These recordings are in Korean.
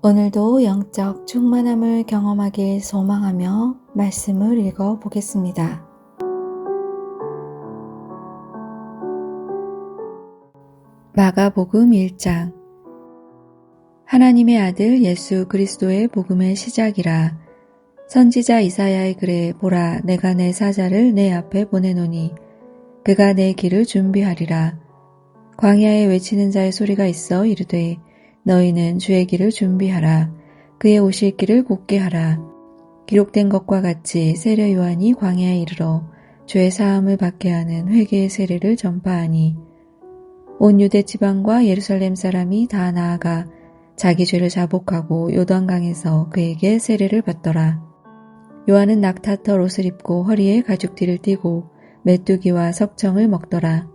오늘도 영적 충만함을 경험하길 소망하며 말씀을 읽어 보겠습니다. 마가복음 1장. 하나님의 아들 예수 그리스도의 복음의 시작이라. 선지자 이사야의 글에 보라, 내가 내 사자를 내 앞에 보내노니 그가 내 길을 준비하리라. 광야에 외치는 자의 소리가 있어 이르되 너희는 주의 길을 준비하라. 그의 오실 길을 곧게 하라. 기록된 것과 같이 세례 요한이 광야에 이르러 죄 사함을 받게 하는 회개의 세례를 전파하니 온 유대 지방과 예루살렘 사람이 다 나아가 자기 죄를 자복하고 요단강에서 그에게 세례를 받더라. 요한은 낙타털 옷을 입고 허리에 가죽띠를 띠고 메뚜기와 석청을 먹더라.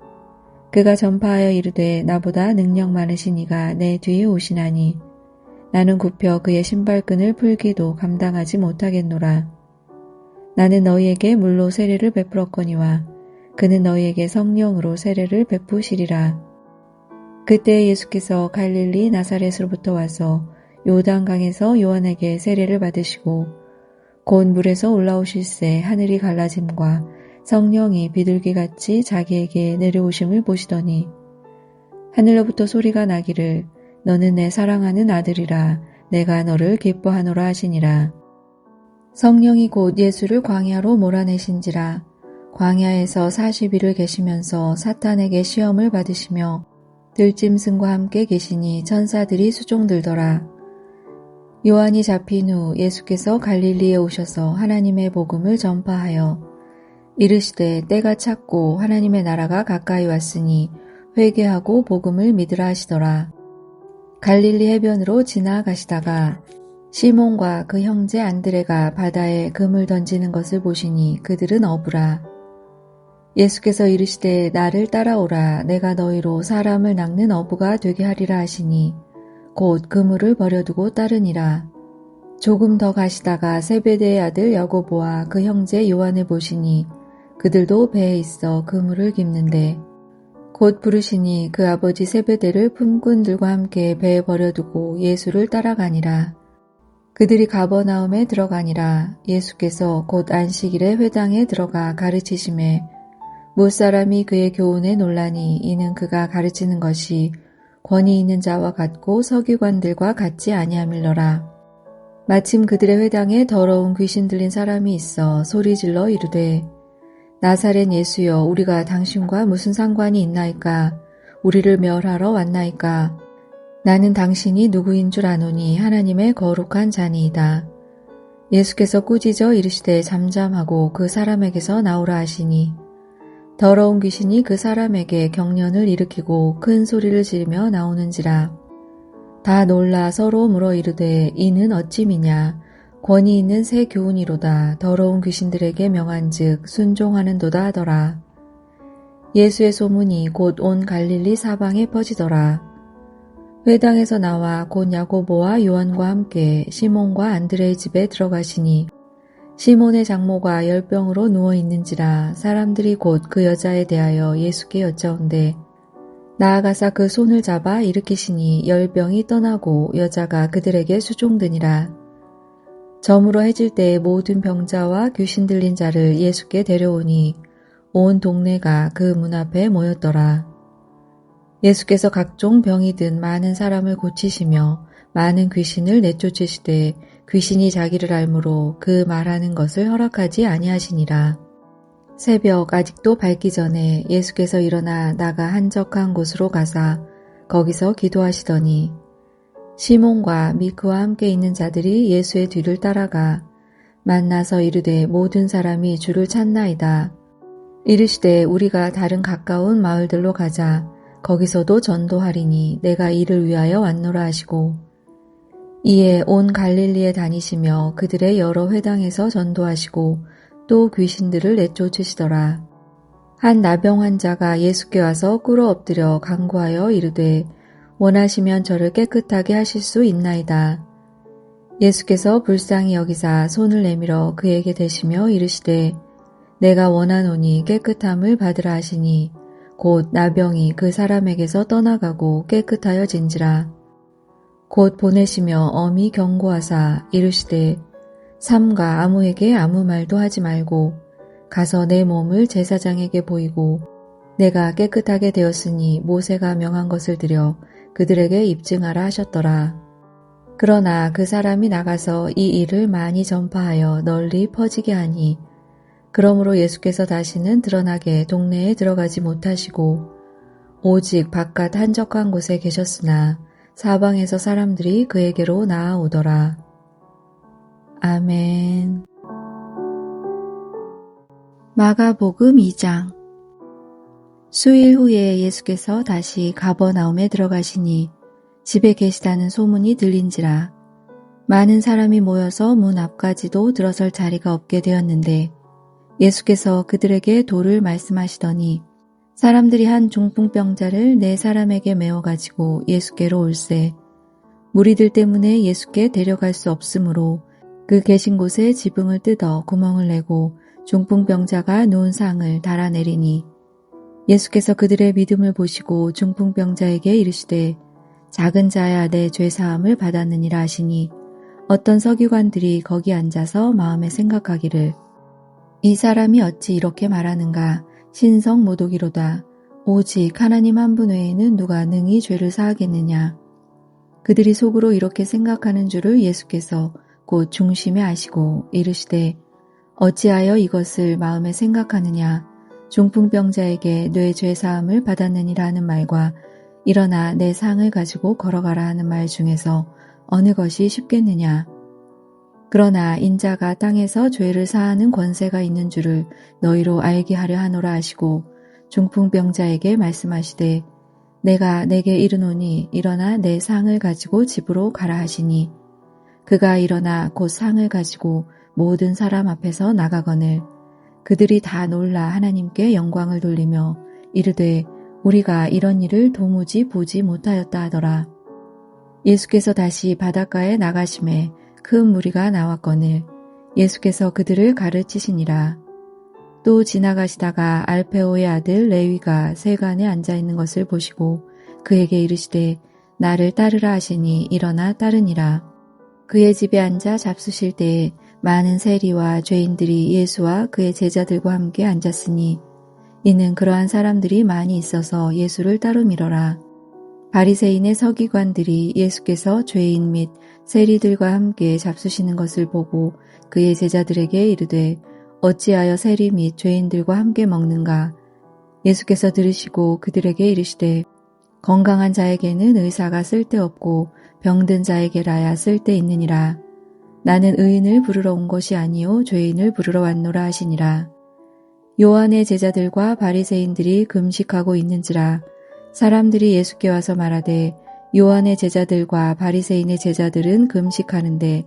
그가 전파하여 이르되 나보다 능력 많으신 이가 내 뒤에 오시나니 나는 굽혀 그의 신발끈을 풀기도 감당하지 못하겠노라. 나는 너희에게 물로 세례를 베풀었거니와 그는 너희에게 성령으로 세례를 베푸시리라. 그때 예수께서 갈릴리 나사렛으로부터 와서 요단강에서 요한에게 세례를 받으시고 곧 물에서 올라오실새 하늘이 갈라짐과 성령이 비둘기같이 자기에게 내려오심을 보시더니 하늘로부터 소리가 나기를 너는 내 사랑하는 아들이라 내가 너를 기뻐하노라 하시니라. 성령이 곧 예수를 광야로 몰아내신지라. 광야에서 40일을 계시면서 사탄에게 시험을 받으시며 들짐승과 함께 계시니 천사들이 수종들더라. 요한이 잡힌 후 예수께서 갈릴리에 오셔서 하나님의 복음을 전파하여 이르시되 때가 찼고 하나님의 나라가 가까이 왔으니 회개하고 복음을 믿으라 하시더라. 갈릴리 해변으로 지나가시다가 시몬과 그 형제 안드레가 바다에 금을 던지는 것을 보시니 그들은 어부라. 예수께서 이르시되 나를 따라오라. 내가 너희로 사람을 낚는 어부가 되게 하리라 하시니 곧 그물을 버려두고 따르니라. 조금 더 가시다가 세베대의 아들 야고보와 그 형제 요한을 보시니 그들도 배에 있어 그물을 깁는데 곧 부르시니 그 아버지 세베대를 품꾼들과 함께 배에 버려두고 예수를 따라가니라. 그들이 가버나움에 들어가니라. 예수께서 곧 안식일에 회당에 들어가 가르치심에 무사람이 그의 교훈에 놀라니 이는 그가 가르치는 것이 권위 있는 자와 같고 서기관들과 같지 아니함일러라. 마침 그들의 회당에 더러운 귀신 들린 사람이 있어 소리질러 이르되 나사렛 예수여, 우리가 당신과 무슨 상관이 있나이까? 우리를 멸하러 왔나이까? 나는 당신이 누구인 줄 아노니 하나님의 거룩한 자니이다. 예수께서 꾸짖어 이르시되 잠잠하고 그 사람에게서 나오라 하시니 더러운 귀신이 그 사람에게 경련을 일으키고 큰 소리를 지르며 나오는지라. 다 놀라 서로 물어 이르되 이는 어찌 미냐? 권위 있는 새 교훈이로다. 더러운 귀신들에게 명한즉 순종하는도다 하더라. 예수의 소문이 곧 온 갈릴리 사방에 퍼지더라. 회당에서 나와 곧 야고보와 요한과 함께 시몬과 안드레의 집에 들어가시니 시몬의 장모가 열병으로 누워 있는지라. 사람들이 곧 그 여자에 대하여 예수께 여짜온대 나아가사 그 손을 잡아 일으키시니 열병이 떠나고 여자가 그들에게 수종드니라. 저물어 해질 때에 모든 병자와 귀신 들린 자를 예수께 데려오니 온 동네가 그 문 앞에 모였더라. 예수께서 각종 병이 든 많은 사람을 고치시며 많은 귀신을 내쫓으시되 귀신이 자기를 알므로 그 말하는 것을 허락하지 아니하시니라. 새벽 아직도 밝기 전에 예수께서 일어나 나가 한적한 곳으로 가사 거기서 기도하시더니 시몬과 및 그와 함께 있는 자들이 예수의 뒤를 따라가 만나서 이르되 모든 사람이 주를 찾나이다. 이르시되 우리가 다른 가까운 마을들로 가자. 거기서도 전도하리니 내가 이를 위하여 왔노라 하시고 이에 온 갈릴리에 다니시며 그들의 여러 회당에서 전도하시고 또 귀신들을 내쫓으시더라. 한 나병 환자가 예수께 와서 꿇어 엎드려 간구하여 이르되 원하시면 저를 깨끗하게 하실 수 있나이다. 예수께서 불쌍히 여기사 손을 내밀어 그에게 대시며 이르시되 내가 원하노니 깨끗함을 받으라 하시니 곧 나병이 그 사람에게서 떠나가고 깨끗하여진지라. 곧 보내시며 엄히 경고하사 이르시되 삼가 아무에게 아무 말도 하지 말고 가서 내 몸을 제사장에게 보이고 내가 깨끗하게 되었으니 모세가 명한 것을 드려 그들에게 입증하라 하셨더라. 그러나 그 사람이 나가서 이 일을 많이 전파하여 널리 퍼지게 하니 그러므로 예수께서 다시는 드러나게 동네에 들어가지 못하시고 오직 바깥 한적한 곳에 계셨으나 사방에서 사람들이 그에게로 나아오더라. 아멘. 마가복음 2장. 수일 후에 예수께서 다시 가버나움에 들어가시니 집에 계시다는 소문이 들린지라. 많은 사람이 모여서 문 앞까지도 들어설 자리가 없게 되었는데 예수께서 그들에게 도를 말씀하시더니 사람들이 한 중풍병자를 네 사람에게 메워가지고 예수께로 올세 무리들 때문에 예수께 데려갈 수 없으므로 그 계신 곳에 지붕을 뜯어 구멍을 내고 중풍병자가 누운 상을 달아내리니 예수께서 그들의 믿음을 보시고 중풍병자에게 이르시되 작은 자야 내 죄사함을 받았느니라 하시니 어떤 서기관들이 거기 앉아서 마음에 생각하기를 이 사람이 어찌 이렇게 말하는가 신성 모독이로다. 오직 하나님 한 분 외에는 누가 능히 죄를 사하겠느냐. 그들이 속으로 이렇게 생각하는 줄을 예수께서 곧 중심에 아시고 이르시되 어찌하여 이것을 마음에 생각하느냐. 중풍병자에게 뇌 죄사함을 받았느니라 하는 말과 일어나 내 상을 가지고 걸어가라 하는 말 중에서 어느 것이 쉽겠느냐. 그러나 인자가 땅에서 죄를 사하는 권세가 있는 줄을 너희로 알게 하려 하노라 하시고 중풍병자에게 말씀하시되 내가 내게 이르노니 일어나 내 상을 가지고 집으로 가라 하시니 그가 일어나 곧 상을 가지고 모든 사람 앞에서 나가거늘 그들이 다 놀라 하나님께 영광을 돌리며 이르되 우리가 이런 일을 도무지 보지 못하였다 하더라. 예수께서 다시 바닷가에 나가심에 큰 무리가 나왔거늘 예수께서 그들을 가르치시니라. 또 지나가시다가 알페오의 아들 레위가 세간에 앉아있는 것을 보시고 그에게 이르시되 나를 따르라 하시니 일어나 따르니라. 그의 집에 앉아 잡수실 때에 많은 세리와 죄인들이 예수와 그의 제자들과 함께 앉았으니 이는 그러한 사람들이 많이 있어서 예수를 따르미러라. 바리새인의 서기관들이 예수께서 죄인 및 세리들과 함께 잡수시는 것을 보고 그의 제자들에게 이르되 어찌하여 세리 및 죄인들과 함께 먹는가. 예수께서 들으시고 그들에게 이르시되 건강한 자에게는 의사가 쓸데없고 병든 자에게라야 쓸데있느니라. 나는 의인을 부르러 온 것이 아니요 죄인을 부르러 왔노라 하시니라. 요한의 제자들과 바리새인들이 금식하고 있는지라. 사람들이 예수께 와서 말하되 요한의 제자들과 바리새인의 제자들은 금식하는데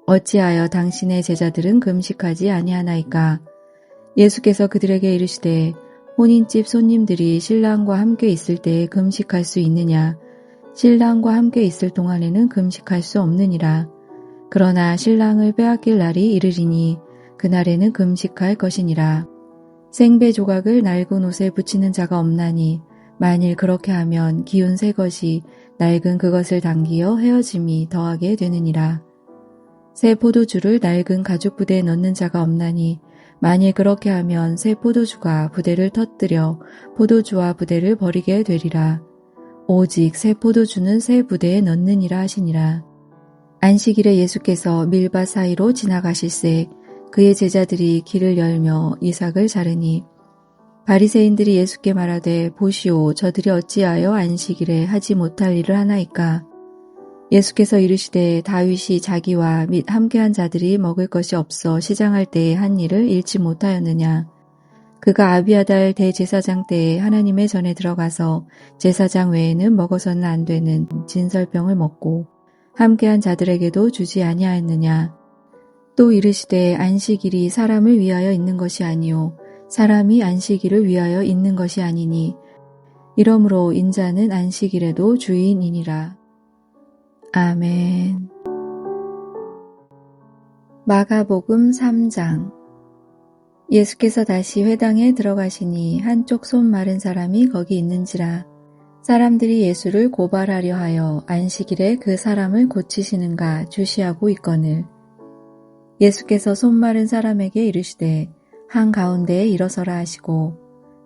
어찌하여 당신의 제자들은 금식하지 아니하나이까. 예수께서 그들에게 이르시되 혼인집 손님들이 신랑과 함께 있을 때에 금식할 수 있느냐. 신랑과 함께 있을 동안에는 금식할 수 없느니라. 그러나 신랑을 빼앗길 날이 이르리니 그날에는 금식할 것이니라. 생배 조각을 낡은 옷에 붙이는 자가 없나니 만일 그렇게 하면 기운 새 것이 낡은 그것을 당기어 헤어짐이 더하게 되느니라. 새 포도주를 낡은 가죽 부대에 넣는 자가 없나니 만일 그렇게 하면 새 포도주가 부대를 터뜨려 포도주와 부대를 버리게 되리라. 오직 새 포도주는 새 부대에 넣느니라 하시니라. 안식일에 예수께서 밀밭 사이로 지나가실새 그의 제자들이 길을 열며 이삭을 자르니 바리새인들이 예수께 말하되 보시오 저들이 어찌하여 안식일에 하지 못할 일을 하나이까. 예수께서 이르시되 다윗이 자기와 및 함께한 자들이 먹을 것이 없어 시장할 때에 한 일을 잃지 못하였느냐. 그가 아비아달 대제사장 때에 하나님의 전에 들어가서 제사장 외에는 먹어서는 안 되는 진설병을 먹고 함께한 자들에게도 주지 아니하였느냐. 또 이르시되 안식일이 사람을 위하여 있는 것이 아니요 사람이 안식일을 위하여 있는 것이 아니니 이러므로 인자는 안식일에도 주인이니라. 아멘. 마가복음 3장. 예수께서 다시 회당에 들어가시니 한쪽 손 마른 사람이 거기 있는지라. 사람들이 예수를 고발하려 하여 안식일에 그 사람을 고치시는가 주시하고 있거늘 예수께서 손마른 사람에게 이르시되 한가운데에 일어서라 하시고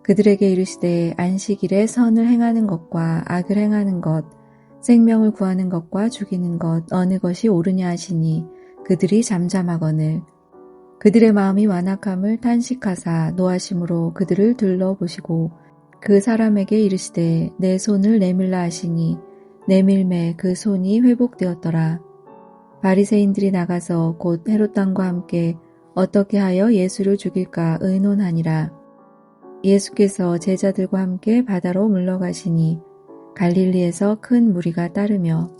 그들에게 이르시되 안식일에 선을 행하는 것과 악을 행하는 것 생명을 구하는 것과 죽이는 것 어느 것이 옳으냐 하시니 그들이 잠잠하거늘 그들의 마음이 완악함을 탄식하사 노하심으로 그들을 둘러보시고 그 사람에게 이르시되 내 손을 내밀라 하시니 내밀매 그 손이 회복되었더라. 바리새인들이 나가서 곧 헤롯 왕과 함께 어떻게 하여 예수를 죽일까 의논하니라. 예수께서 제자들과 함께 바다로 물러가시니 갈릴리에서 큰 무리가 따르며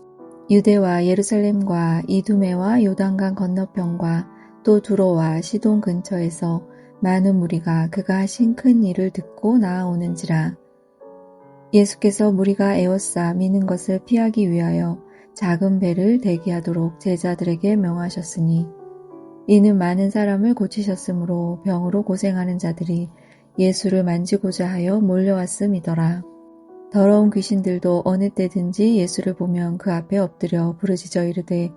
유대와 예루살렘과 이두메와 요단강 건너편과 또 두로와 시돈 근처에서 많은 무리가 그가 하신 큰 일을 듣고 나아오는지라. 예수께서 무리가 에워싸 미는 것을 피하기 위하여 작은 배를 대기하도록 제자들에게 명하셨으니 이는 많은 사람을 고치셨으므로 병으로 고생하는 자들이 예수를 만지고자 하여 몰려왔음이더라. 더러운 귀신들도 어느 때든지 예수를 보면 그 앞에 엎드려 부르짖어 이르되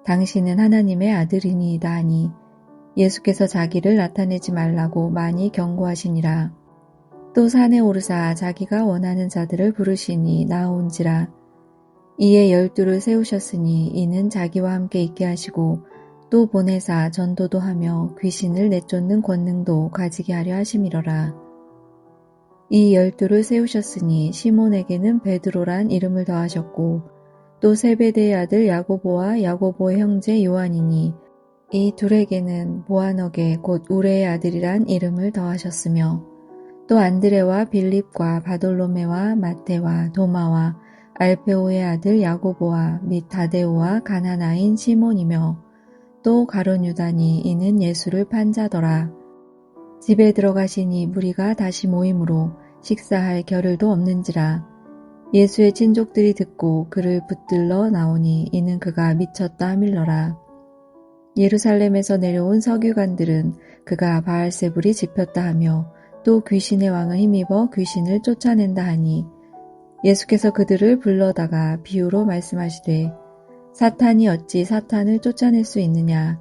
당신은 하나님의 아들이니이다 하니 예수께서 자기를 나타내지 말라고 많이 경고하시니라. 또 산에 오르사 자기가 원하는 자들을 부르시니 나온지라. 이에 12를 세우셨으니 이는 자기와 함께 있게 하시고 또 보내사 전도도 하며 귀신을 내쫓는 권능도 가지게 하려 하심이러라. 이 12를 세우셨으니 시몬에게는 베드로란 이름을 더하셨고 또 세베대의 아들 야고보와 야고보의 형제 요한이니 이 둘에게는 보아너게 곧 우레의 아들이란 이름을 더하셨으며 또 안드레와 빌립과 바돌로메와 마테와 도마와 알페오의 아들 야고보와 및 다데오와 가나나인 시몬이며 또 가룟 유다니 이는 예수를 판 자더라. 집에 들어가시니 무리가 다시 모임으로 식사할 겨를도 없는지라. 예수의 친족들이 듣고 그를 붙들러 나오니 이는 그가 미쳤다 하밀러라. 예루살렘에서 내려온 서기관들은 그가 바알세불이 집혔다 하며 또 귀신의 왕을 힘입어 귀신을 쫓아낸다 하니 예수께서 그들을 불러다가 비유로 말씀하시되 사탄이 어찌 사탄을 쫓아낼 수 있느냐.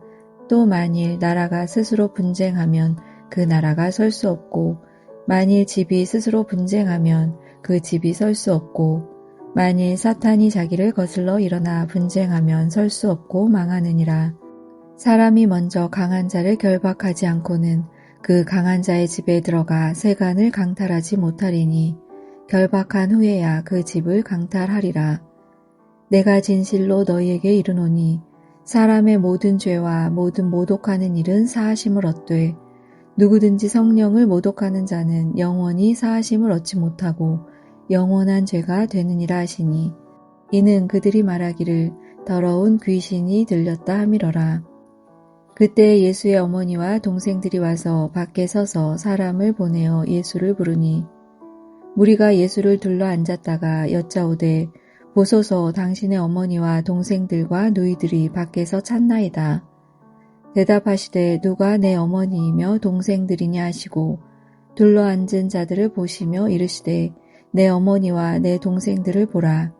또 만일 나라가 스스로 분쟁하면 그 나라가 설 수 없고 만일 집이 스스로 분쟁하면 그 집이 설 수 없고 만일 사탄이 자기를 거슬러 일어나 분쟁하면 설 수 없고 망하느니라. 사람이 먼저 강한 자를 결박하지 않고는 그 강한 자의 집에 들어가 세간을 강탈하지 못하리니 결박한 후에야 그 집을 강탈하리라. 내가 진실로 너희에게 이르노니 사람의 모든 죄와 모든 모독하는 일은 사하심을 얻되 누구든지 성령을 모독하는 자는 영원히 사하심을 얻지 못하고 영원한 죄가 되느니라 하시니 이는 그들이 말하기를 더러운 귀신이 들렸다 함이러라. 그때 예수의 어머니와 동생들이 와서 밖에 서서 사람을 보내어 예수를 부르니 무리가 예수를 둘러 앉았다가 여짜오되 보소서 당신의 어머니와 동생들과 누이들이 밖에서 찾나이다. 대답하시되 누가 내 어머니이며 동생들이냐 하시고 둘러앉은 자들을 보시며 이르시되 내 어머니와 내 동생들을 보라.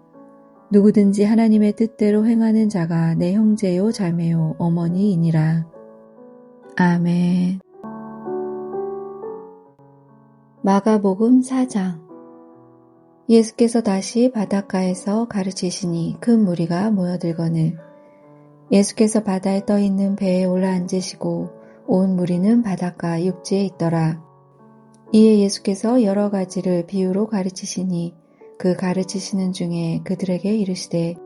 누구든지 하나님의 뜻대로 행하는 자가 내 형제요 자매요 어머니이니라. 아멘. 마가복음 4장. 예수께서 다시 바닷가에서 가르치시니 큰 무리가 모여들거늘 예수께서 바다에 떠있는 배에 올라앉으시고 온 무리는 바닷가 육지에 있더라. 이에 예수께서 여러 가지를 비유로 가르치시니 그 가르치시는 중에 그들에게 이르시되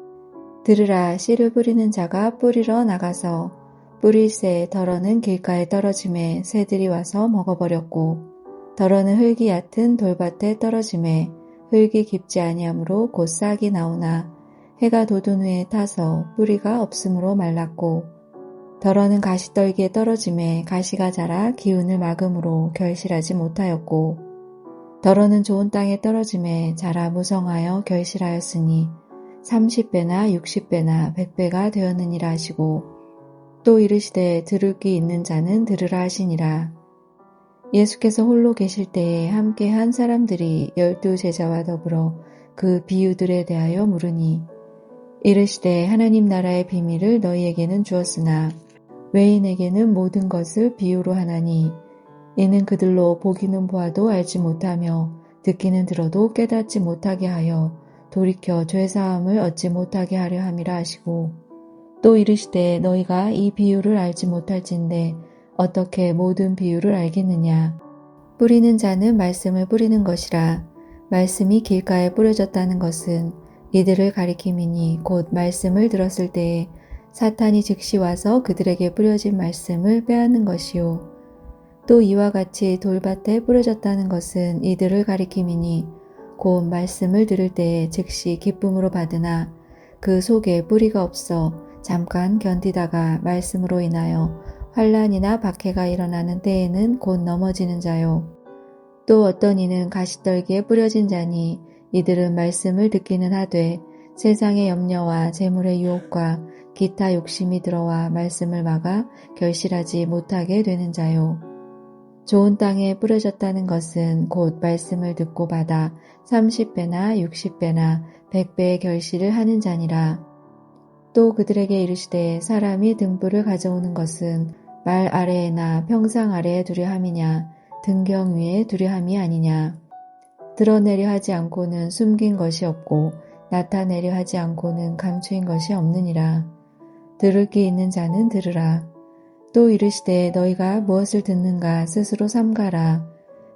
들으라. 씨를 뿌리는 자가 뿌리러 나가서 뿌릴새 덜어는 길가에 떨어짐에 새들이 와서 먹어버렸고 덜어는 흙이 얕은 돌밭에 떨어짐에 흙이 깊지 아니하므로 곧 싹이 나오나 해가 돋은 후에 타서 뿌리가 없으므로 말랐고 덜어는 가시떨기에 떨어짐에 가시가 자라 기운을 막음으로 결실하지 못하였고 덜어는 좋은 땅에 떨어짐에 자라 무성하여 결실하였으니 30배나 60배나 100배가 되었느니라 하시고 또 이르시되 들을 귀 있는 자는 들으라 하시니라. 예수께서 홀로 계실 때에 함께한 사람들이 12 제자와 더불어 그 비유들에 대하여 물으니 이르시되 하나님 나라의 비밀을 너희에게는 주었으나 외인에게는 모든 것을 비유로 하나니 이는 그들로 보기는 보아도 알지 못하며 듣기는 들어도 깨닫지 못하게 하여 돌이켜 죄사함을 얻지 못하게 하려 함이라 하시고 또 이르시되 너희가 이 비유를 알지 못할진대 어떻게 모든 비유를 알겠느냐. 뿌리는 자는 말씀을 뿌리는 것이라. 말씀이 길가에 뿌려졌다는 것은 이들을 가리킴이니 곧 말씀을 들었을 때에 사탄이 즉시 와서 그들에게 뿌려진 말씀을 빼앗는 것이요. 또 이와 같이 돌밭에 뿌려졌다는 것은 이들을 가리킴이니 곧 말씀을 들을 때에 즉시 기쁨으로 받으나 그 속에 뿌리가 없어 잠깐 견디다가 말씀으로 인하여 환난이나 박해가 일어나는 때에는 곧 넘어지는 자요. 또 어떤 이는 가시떨기에 뿌려진 자니 이들은 말씀을 듣기는 하되 세상의 염려와 재물의 유혹과 기타 욕심이 들어와 말씀을 막아 결실하지 못하게 되는 자요. 좋은 땅에 뿌려졌다는 것은 곧 말씀을 듣고 받아 30배나 60배나 100배의 결실을 하는 자니라. 또 그들에게 이르시되 사람이 등불을 가져오는 것은 말 아래에나 평상 아래에 두려 함이냐 등경 위에 두려 함이 아니냐. 드러내려 하지 않고는 숨긴 것이 없고 나타내려 하지 않고는 감추인 것이 없느니라. 들을 귀 있는 자는 들으라. 또 이르시되 너희가 무엇을 듣는가 스스로 삼가라.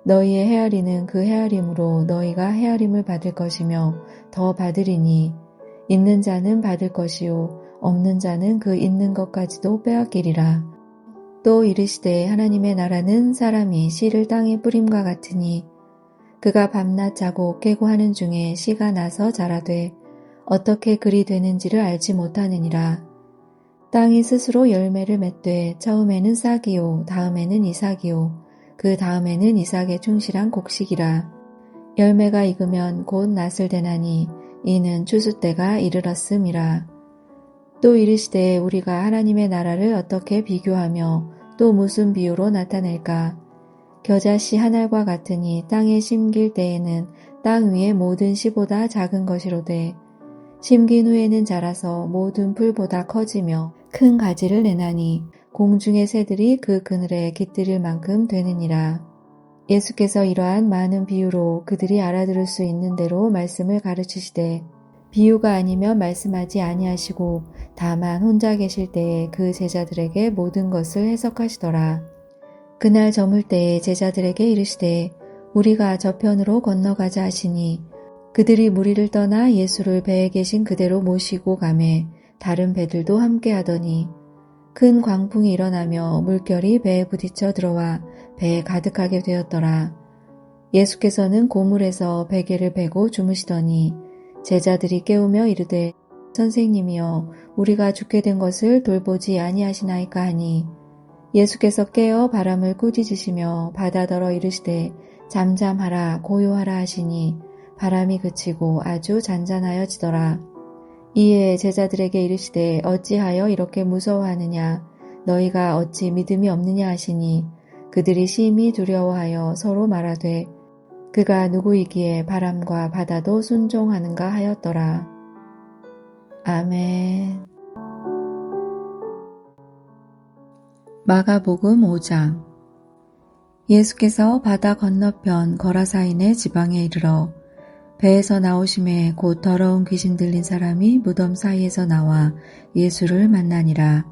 너희의 헤아리는 그 헤아림으로 너희가 헤아림을 받을 것이며 더 받으리니 있는 자는 받을 것이요 없는 자는 그 있는 것까지도 빼앗기리라. 또 이르시되 하나님의 나라는 사람이 씨를 땅에 뿌림과 같으니 그가 밤낮 자고 깨고 하는 중에 씨가 나서 자라되 어떻게 그리 되는지를 알지 못하느니라. 땅이 스스로 열매를 맺되 처음에는 싹이요 다음에는 이삭이요 그 다음에는 이삭에 충실한 곡식이라. 열매가 익으면 곧 낫을 대나니 이는 추수 때가 이르렀음이라. 또 이르시되 우리가 하나님의 나라를 어떻게 비교하며 또 무슨 비유로 나타낼까. 겨자씨 한 알과 같으니 땅에 심길 때에는 땅 위의 모든 씨보다 작은 것이로되 심긴 후에는 자라서 모든 풀보다 커지며 큰 가지를 내나니 공중의 새들이 그 그늘에 깃들일 만큼 되느니라. 예수께서 이러한 많은 비유로 그들이 알아들을 수 있는 대로 말씀을 가르치시되 비유가 아니면 말씀하지 아니하시고 다만 혼자 계실 때에 그 제자들에게 모든 것을 해석하시더라. 그날 저물 때에 제자들에게 이르시되 우리가 저편으로 건너가자 하시니 그들이 무리를 떠나 예수를 배에 계신 그대로 모시고 가매 다른 배들도 함께 하더니 큰 광풍이 일어나며 물결이 배에 부딪혀 들어와 배에 가득하게 되었더라. 예수께서는 고물에서 베개를 베고 주무시더니 제자들이 깨우며 이르되 선생님이여 우리가 죽게 된 것을 돌보지 아니하시나이까 하니 예수께서 깨어 바람을 꾸짖으시며 바다더러 이르시되 잠잠하라 고요하라 하시니 바람이 그치고 아주 잔잔하여지더라. 이에 제자들에게 이르시되 어찌하여 이렇게 무서워하느냐 너희가 어찌 믿음이 없느냐 하시니 그들이 심히 두려워하여 서로 말하되 그가 누구이기에 바람과 바다도 순종하는가 하였더라. 아멘. 마가복음 5장. 예수께서 바다 건너편 거라사인의 지방에 이르러 배에서 나오심에 곧 더러운 귀신 들린 사람이 무덤 사이에서 나와 예수를 만나니라.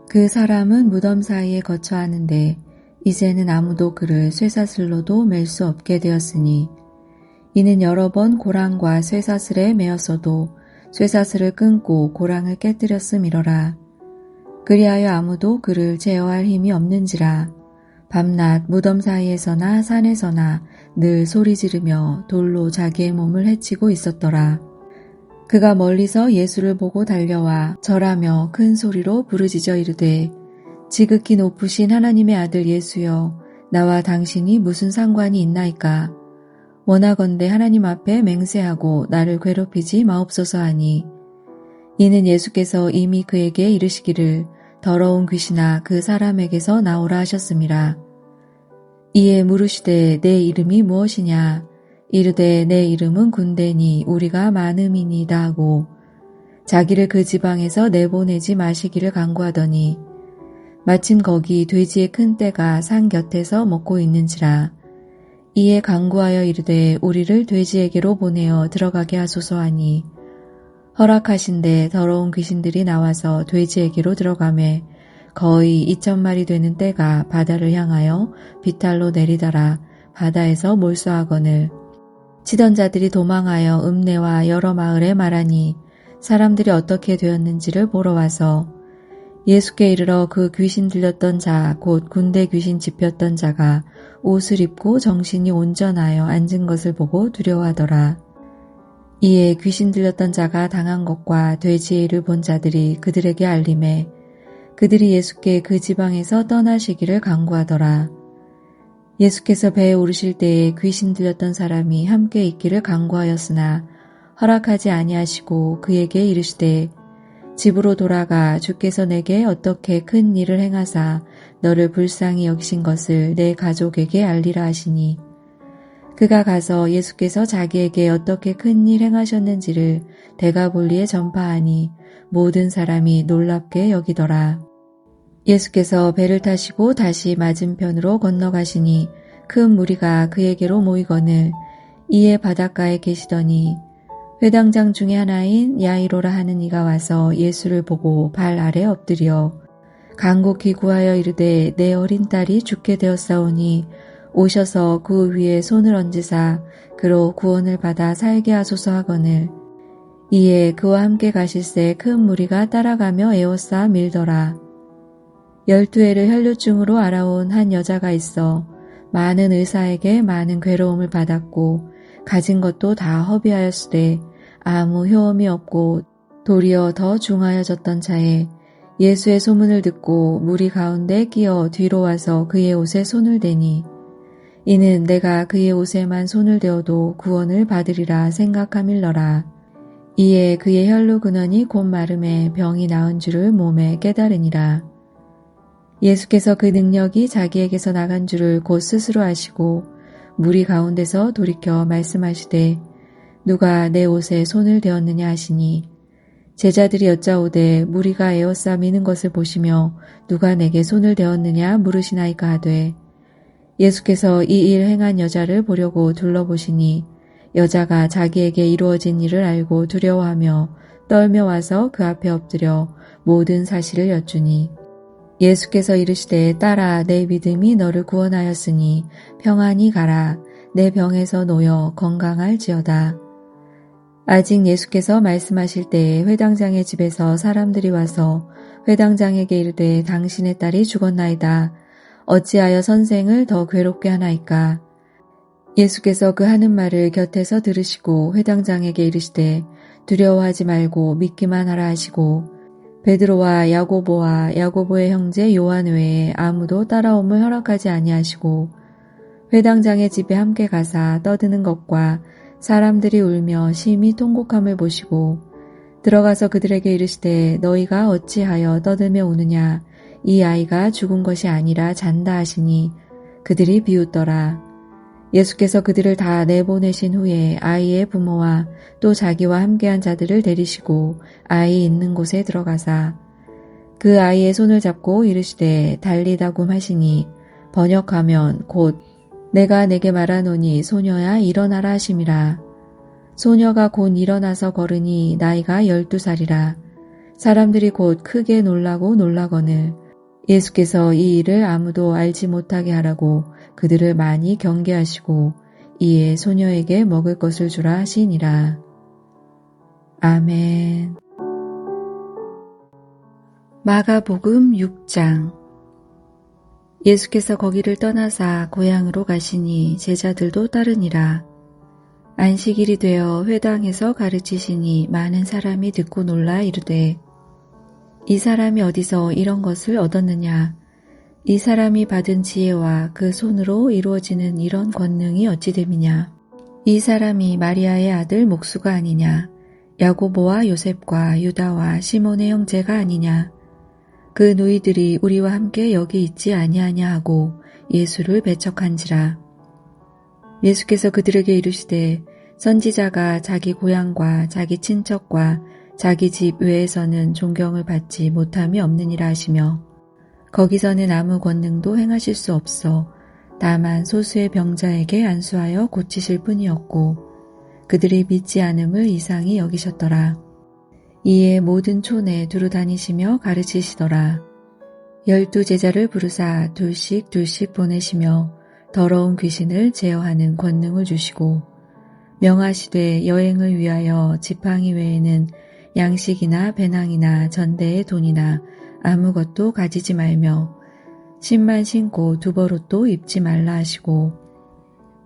그 사람은 무덤 사이에 거처하는데 이제는 아무도 그를 쇠사슬로도 맬 수 없게 되었으니 이는 여러 번 고랑과 쇠사슬에 매었어도 쇠사슬을 끊고 고랑을 깨뜨렸음이러라. 그리하여 아무도 그를 제어할 힘이 없는지라. 밤낮 무덤 사이에서나 산에서나 늘 소리 지르며 돌로 자기의 몸을 해치고 있었더라. 그가 멀리서 예수를 보고 달려와 절하며 큰 소리로 부르짖어 이르되 지극히 높으신 하나님의 아들 예수여 나와 당신이 무슨 상관이 있나이까. 원하건대 하나님 앞에 맹세하고 나를 괴롭히지 마옵소서 하니 이는 예수께서 이미 그에게 이르시기를 더러운 귀신아 그 사람에게서 나오라 하셨음이라. 이에 물으시되 내 이름이 무엇이냐. 이르되 내 이름은 군대니 우리가 많음이니이다 하고 자기를 그 지방에서 내보내지 마시기를 간구하더니 마침 거기 돼지의 큰 떼가 산 곁에서 먹고 있는지라. 이에 간구하여 이르되 우리를 돼지에게로 보내어 들어가게 하소서 하니 허락하신데 더러운 귀신들이 나와서 돼지에게로 들어가매 거의 2,000마리 되는 떼가 바다를 향하여 비탈로 내리더라. 바다에서 몰수하거늘 치던 자들이 도망하여 읍내와 여러 마을에 말하니 사람들이 어떻게 되었는지를 보러 와서 예수께 이르러 그 귀신 들렸던 자 곧 군대 귀신 짚혔던 자가 옷을 입고 정신이 온전하여 앉은 것을 보고 두려워하더라. 이에 귀신 들렸던 자가 당한 것과 돼지의 일을 본 자들이 그들에게 알림해 그들이 예수께 그 지방에서 떠나시기를 간구하더라. 예수께서 배에 오르실 때에 귀신 들렸던 사람이 함께 있기를 간구하였으나 허락하지 아니하시고 그에게 이르시되 집으로 돌아가 주께서 내게 어떻게 큰 일을 행하사 너를 불쌍히 여기신 것을 내 가족에게 알리라 하시니 그가 가서 예수께서 자기에게 어떻게 큰 일 행하셨는지를 데가볼리에 전파하니 모든 사람이 놀랍게 여기더라. 예수께서 배를 타시고 다시 맞은편으로 건너가시니 큰 무리가 그에게로 모이거늘 이에 바닷가에 계시더니 회당장 중에 하나인 야이로라 하는 이가 와서 예수를 보고 발 아래 엎드려 간곡히 구하여 이르되 내 어린 딸이 죽게 되었사오니 오셔서 그 위에 손을 얹으사 그로 구원을 받아 살게 하소서 하거늘 이에 그와 함께 가실새 큰 무리가 따라가며 에워싸 밀더라. 12해를 혈류증으로 알아온 한 여자가 있어 많은 의사에게 많은 괴로움을 받았고 가진 것도 다 허비하였으되 아무 효험이 없고 도리어 더 중하여졌던 차에 예수의 소문을 듣고 무리 가운데 끼어 뒤로 와서 그의 옷에 손을 대니 이는 내가 그의 옷에만 손을 대어도 구원을 받으리라 생각함일러라. 이에 그의 혈루 근원이 곧 마름에 병이 나은 줄을 몸에 깨달으니라. 예수께서 그 능력이 자기에게서 나간 줄을 곧 스스로 아시고 무리 가운데서 돌이켜 말씀하시되 누가 내 옷에 손을 대었느냐 하시니 제자들이 여짜오되 무리가 에워싸 미는 것을 보시며 누가 내게 손을 대었느냐 물으시나이까 하되 예수께서 이 일 행한 여자를 보려고 둘러보시니 여자가 자기에게 이루어진 일을 알고 두려워하며 떨며 와서 그 앞에 엎드려 모든 사실을 여쭈니 예수께서 이르시되 딸아 내 믿음이 너를 구원하였으니 평안히 가라 내 병에서 놓여 건강할지어다. 아직 예수께서 말씀하실 때에 회당장의 집에서 사람들이 와서 회당장에게 이르되 당신의 딸이 죽었나이다. 어찌하여 선생을 더 괴롭게 하나이까. 예수께서 그 하는 말을 곁에서 들으시고 회당장에게 이르시되 두려워하지 말고 믿기만 하라 하시고 베드로와 야고보와 야고보의 형제 요한 외에 아무도 따라옴을 허락하지 아니하시고 회당장의 집에 함께 가사 떠드는 것과 사람들이 울며 심히 통곡함을 보시고 들어가서 그들에게 이르시되 너희가 어찌하여 떠들며 우느냐 이 아이가 죽은 것이 아니라 잔다 하시니 그들이 비웃더라. 예수께서 그들을 다 내보내신 후에 아이의 부모와 또 자기와 함께한 자들을 데리시고 아이 있는 곳에 들어가사 그 아이의 손을 잡고 이르시되 달리다굼 하시니 번역하면 곧 내가 내게 말하노니 소녀야 일어나라 하심이라. 소녀가 곧 일어나서 걸으니 나이가 12살이라. 사람들이 곧 크게 놀라고 놀라거늘 예수께서 이 일을 아무도 알지 못하게 하라고 그들을 많이 경계하시고 이에 소녀에게 먹을 것을 주라 하시니라. 아멘. 마가복음 6장. 예수께서 거기를 떠나사 고향으로 가시니 제자들도 따르니라. 안식일이 되어 회당에서 가르치시니 많은 사람이 듣고 놀라 이르되 이 사람이 어디서 이런 것을 얻었느냐. 이 사람이 받은 지혜와 그 손으로 이루어지는 이런 권능이 어찌 됨이냐. 이 사람이 마리아의 아들 목수가 아니냐. 야고보와 요셉과 유다와 시몬의 형제가 아니냐. 그 누이들이 우리와 함께 여기 있지 아니하냐 하고 예수를 배척한지라. 예수께서 그들에게 이르시되 선지자가 자기 고향과 자기 친척과 자기 집 외에서는 존경을 받지 못함이 없느니라 하시며 거기서는 아무 권능도 행하실 수 없어 다만 소수의 병자에게 안수하여 고치실 뿐이었고 그들이 믿지 않음을 이상히 여기셨더라. 이에 모든 촌에 두루 다니시며 가르치시더라. 12 제자를 부르사 둘씩 보내시며 더러운 귀신을 제어하는 권능을 주시고 명하시되 여행을 위하여 지팡이 외에는 양식이나 배낭이나 전대의 돈이나 아무것도 가지지 말며 신만 신고 두벌옷도 입지 말라 하시고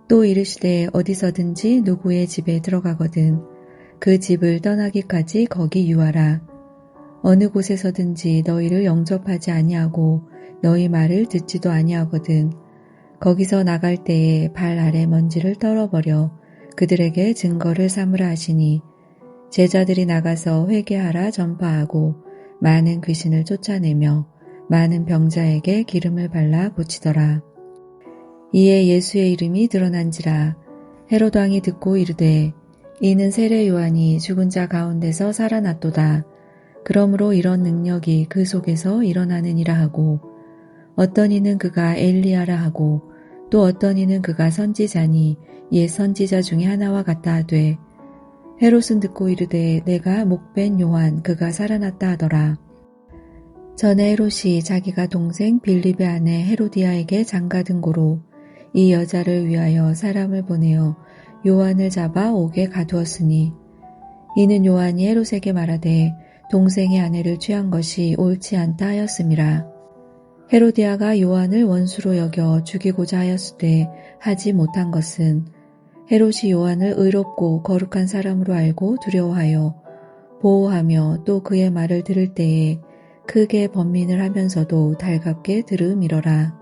또 이르시되 어디서든지 누구의 집에 들어가거든 그 집을 떠나기까지 거기 유하라. 어느 곳에서든지 너희를 영접하지 아니하고 너희 말을 듣지도 아니하거든 거기서 나갈 때에 발 아래 먼지를 떨어버려 그들에게 증거를 삼으라 하시니 제자들이 나가서 회개하라 전파하고 많은 귀신을 쫓아내며 많은 병자에게 기름을 발라 고치더라. 이에 예수의 이름이 드러난지라 헤롯 왕이 듣고 이르되 이는 세례 요한이 죽은 자 가운데서 살아났도다. 그러므로 이런 능력이 그 속에서 일어나느니라 하고 어떤 이는 그가 엘리야라 하고 또 어떤 이는 그가 선지자니 옛 선지자 중에 하나와 같다 하되 헤롯은 듣고 이르되 내가 목벤 요한 그가 살아났다 하더라. 전에 헤롯이 자기가 동생 빌립의 아내 헤로디아에게 장가든 고로 이 여자를 위하여 사람을 보내어 요한을 잡아 옥에 가두었으니 이는 요한이 헤롯에게 말하되 동생의 아내를 취한 것이 옳지 않다 하였음이라. 헤로디아가 요한을 원수로 여겨 죽이고자 하였으되 하지 못한 것은 헤롯이 요한을 의롭고 거룩한 사람으로 알고 두려워하여 보호하며 또 그의 말을 들을 때에 크게 번민을 하면서도 달갑게 들음이러라.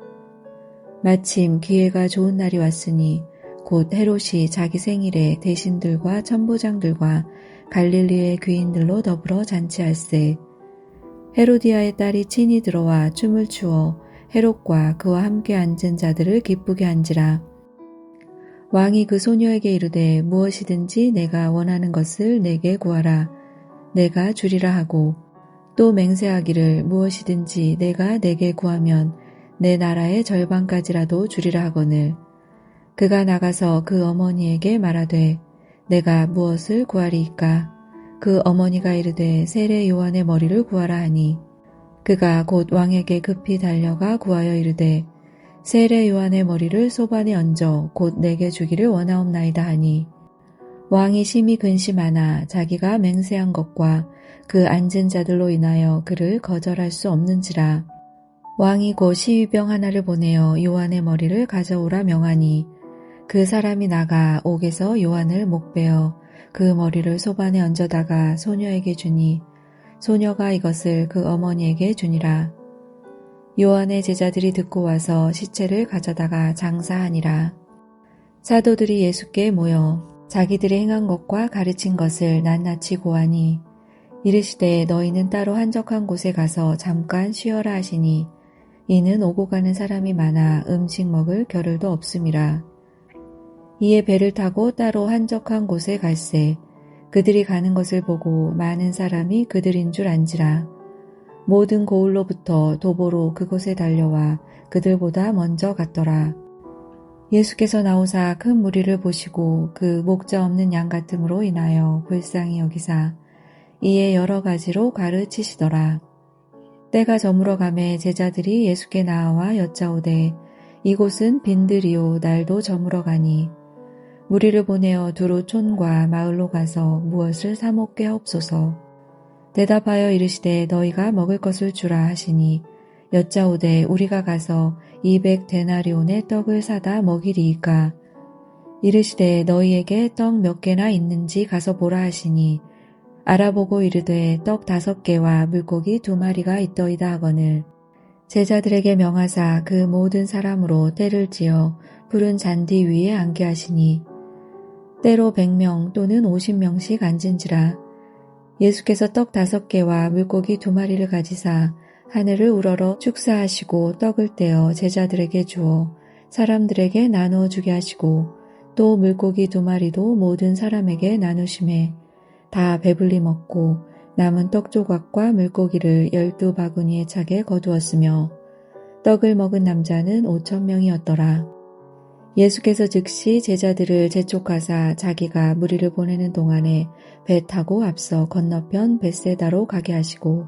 마침 기회가 좋은 날이 왔으니 곧 헤롯이 자기 생일에 대신들과 천부장들과 갈릴리의 귀인들로 더불어 잔치할세. 헤로디아의 딸이 친히 들어와 춤을 추어 헤롯과 그와 함께 앉은 자들을 기쁘게 한지라. 왕이 그 소녀에게 이르되 무엇이든지 내가 원하는 것을 내게 구하라. 내가 주리라 하고 또 맹세하기를 무엇이든지 내가 내게 구하면 내 나라의 절반까지라도 주리라 하거늘. 그가 나가서 그 어머니에게 말하되 내가 무엇을 구하리이까? 그 어머니가 이르되 세례 요한의 머리를 구하라 하니 그가 곧 왕에게 급히 달려가 구하여 이르되 세례 요한의 머리를 소반에 얹어 곧 내게 주기를 원하옵나이다 하니 왕이 심히 근심하나 자기가 맹세한 것과 그 앉은 자들로 인하여 그를 거절할 수 없는지라. 왕이 곧 시위병 하나를 보내어 요한의 머리를 가져오라 명하니 그 사람이 나가 옥에서 요한을 목베어 그 머리를 소반에 얹어다가 소녀에게 주니 소녀가 이것을 그 어머니에게 주니라. 요한의 제자들이 듣고 와서 시체를 가져다가 장사하니라. 사도들이 예수께 모여 자기들이 행한 것과 가르친 것을 낱낱이 고하니 이르시되 너희는 따로 한적한 곳에 가서 잠깐 쉬어라 하시니 이는 오고 가는 사람이 많아 음식 먹을 겨를도 없음이라. 이에 배를 타고 따로 한적한 곳에 갈새 그들이 가는 것을 보고 많은 사람이 그들인 줄 안지라. 모든 고을로부터 도보로 그곳에 달려와 그들보다 먼저 갔더라. 예수께서 나오사 큰 무리를 보시고 그 목자 없는 양 같음으로 인하여 불쌍히 여기사 이에 여러 가지로 가르치시더라. 때가 저물어 가매 제자들이 예수께 나와 여짜오되 이곳은 빈들이요 날도 저물어 가니 무리를 보내어 두루 촌과 마을로 가서 무엇을 사 먹게 하옵소서. 대답하여 이르시되 너희가 먹을 것을 주라 하시니 여짜오되 우리가 가서 200데나리온의 떡을 사다 먹이리이까. 이르시되 너희에게 떡 몇 개나 있는지 가서 보라 하시니 알아보고 이르되 떡 5개와 물고기 2마리가 있더이다 하거늘. 제자들에게 명하사 그 모든 사람으로 떼를 지어 푸른 잔디 위에 앉게 하시니 때로 100명 또는 50명씩 앉은지라. 예수께서 떡 5개와 물고기 2마리를 가지사 하늘을 우러러 축사하시고 떡을 떼어 제자들에게 주어 사람들에게 나누어 주게 하시고 또 물고기 2마리도 모든 사람에게 나누심에 다 배불리 먹고 남은 떡 조각과 물고기를 12바구니에 차게 거두었으며 떡을 먹은 남자는 5,000명이었더라. 예수께서 즉시 제자들을 재촉하사 자기가 무리를 보내는 동안에 배 타고 앞서 건너편 벳세다로 가게 하시고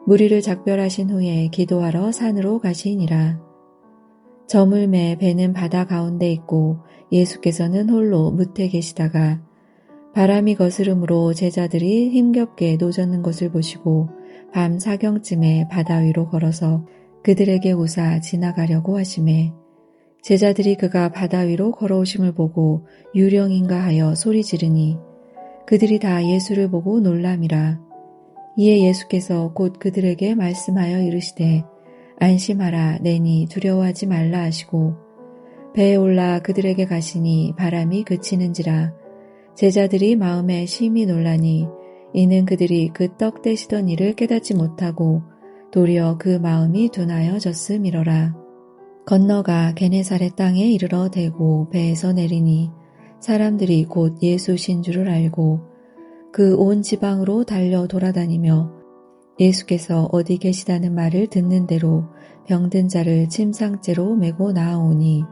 무리를 작별하신 후에 기도하러 산으로 가시니라. 저물매 배는 바다 가운데 있고 예수께서는 홀로 무태 계시다가 바람이 거스름으로 제자들이 힘겹게 노젓는 것을 보시고 밤 4경쯤에 바다 위로 걸어서 그들에게 오사 지나가려고 하시매 제자들이 그가 바다 위로 걸어오심을 보고 유령인가 하여 소리 지르니 그들이 다 예수를 보고 놀람이라. 이에 예수께서 곧 그들에게 말씀하여 이르시되 안심하라 내니 두려워하지 말라 하시고 배에 올라 그들에게 가시니 바람이 그치는지라. 제자들이 마음에 심히 놀라니 이는 그들이 그 떡 떼시던 일을 깨닫지 못하고 도리어 그 마음이 둔하여졌음이러라. 건너가 게네사렛 땅에 이르러 대고 배에서 내리니 사람들이 곧 예수신 줄을 알고 그 온 지방으로 달려 돌아다니며 예수께서 어디 계시다는 말을 듣는 대로 병든 자를 침상째로 메고 나아오니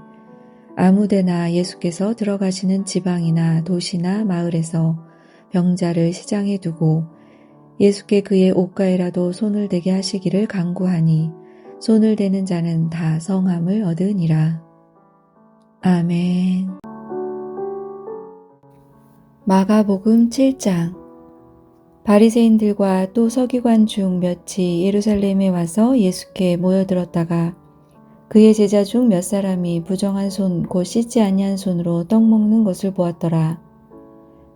아무데나 예수께서 들어가시는 지방이나 도시나 마을에서 병자를 시장에 두고 예수께 그의 옷가에라도 손을 대게 하시기를 간구하니 손을 대는 자는 다 성함을 얻으니라. 아멘. 마가복음 7장. 바리새인들과 또 서기관 중 몇이 예루살렘에 와서 예수께 모여들었다가 그의 제자 중 몇 사람이 부정한 손 곧 씻지 아니한 손으로 떡 먹는 것을 보았더라.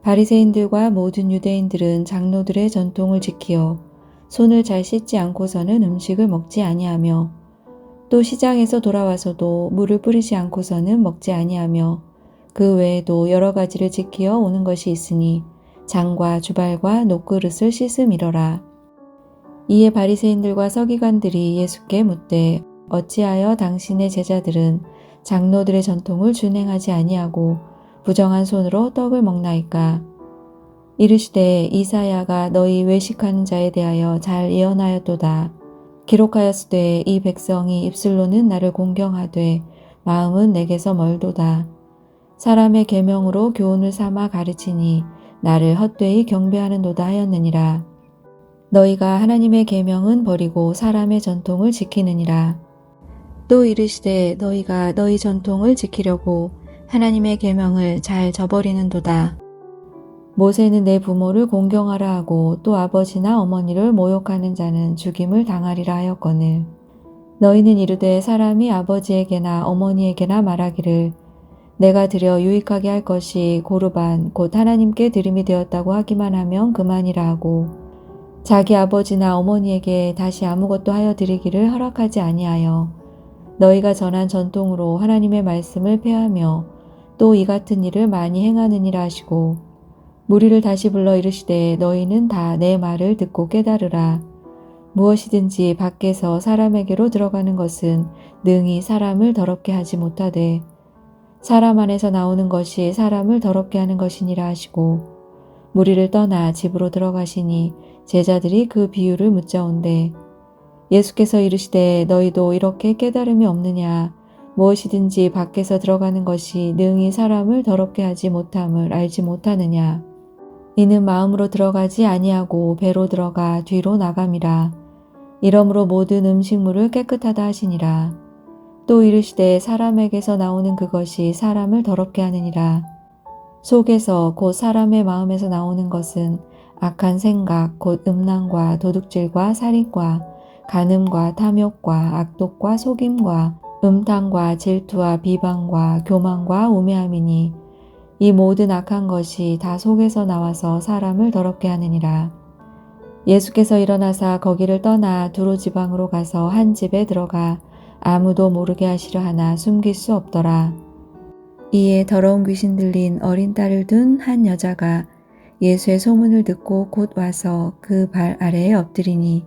바리새인들과 모든 유대인들은 장로들의 전통을 지키어 손을 잘 씻지 않고서는 음식을 먹지 아니하며 또 시장에서 돌아와서도 물을 뿌리지 않고서는 먹지 아니하며 그 외에도 여러 가지를 지키어 오는 것이 있으니 장과 주발과 녹그릇을 씻음이러라. 이에 바리새인들과 서기관들이 예수께 묻되 어찌하여 당신의 제자들은 장로들의 전통을 준행하지 아니하고 부정한 손으로 떡을 먹나이까? 이르시되 이사야가 너희 외식하는 자에 대하여 잘 예언하였도다. 기록하였으되 이 백성이 입술로는 나를 공경하되 마음은 내게서 멀도다. 사람의 계명으로 교훈을 삼아 가르치니 나를 헛되이 경배하는도다 하였느니라. 너희가 하나님의 계명은 버리고 사람의 전통을 지키느니라. 또 이르시되 너희가 너희 전통을 지키려고 하나님의 계명을 잘 저버리는도다. 모세는 내 부모를 공경하라 하고 또 아버지나 어머니를 모욕하는 자는 죽임을 당하리라 하였거늘 너희는 이르되 사람이 아버지에게나 어머니에게나 말하기를 내가 드려 유익하게 할 것이 고르반 곧 하나님께 드림이 되었다고 하기만 하면 그만이라 하고 자기 아버지나 어머니에게 다시 아무것도 하여 드리기를 허락하지 아니하여 너희가 전한 전통으로 하나님의 말씀을 폐하며 또 이 같은 일을 많이 행하느니라 하시고 무리를 다시 불러 이르시되 너희는 다 내 말을 듣고 깨달으라. 무엇이든지 밖에서 사람에게로 들어가는 것은 능히 사람을 더럽게 하지 못하되 사람 안에서 나오는 것이 사람을 더럽게 하는 것이니라 하시고 무리를 떠나 집으로 들어가시니 제자들이 그 비유를 묻자온대 예수께서 이르시되 너희도 이렇게 깨달음이 없느냐? 무엇이든지 밖에서 들어가는 것이 능히 사람을 더럽게 하지 못함을 알지 못하느냐? 이는 마음으로 들어가지 아니하고 배로 들어가 뒤로 나감이라. 이러므로 모든 음식물을 깨끗하다 하시니라. 또 이르시되 사람에게서 나오는 그것이 사람을 더럽게 하느니라. 속에서 곧 사람의 마음에서 나오는 것은 악한 생각 곧 음란과 도둑질과 살인과 간음과 탐욕과 악독과 속임과 음탕과 질투와 비방과 교만과 우매함이니 이 모든 악한 것이 다 속에서 나와서 사람을 더럽게 하느니라. 예수께서 일어나사 거기를 떠나 두로 지방으로 가서 한 집에 들어가 아무도 모르게 하시려 하나 숨길 수 없더라. 이에 더러운 귀신 들린 어린 딸을 둔 한 여자가 예수의 소문을 듣고 곧 와서 그 발 아래에 엎드리니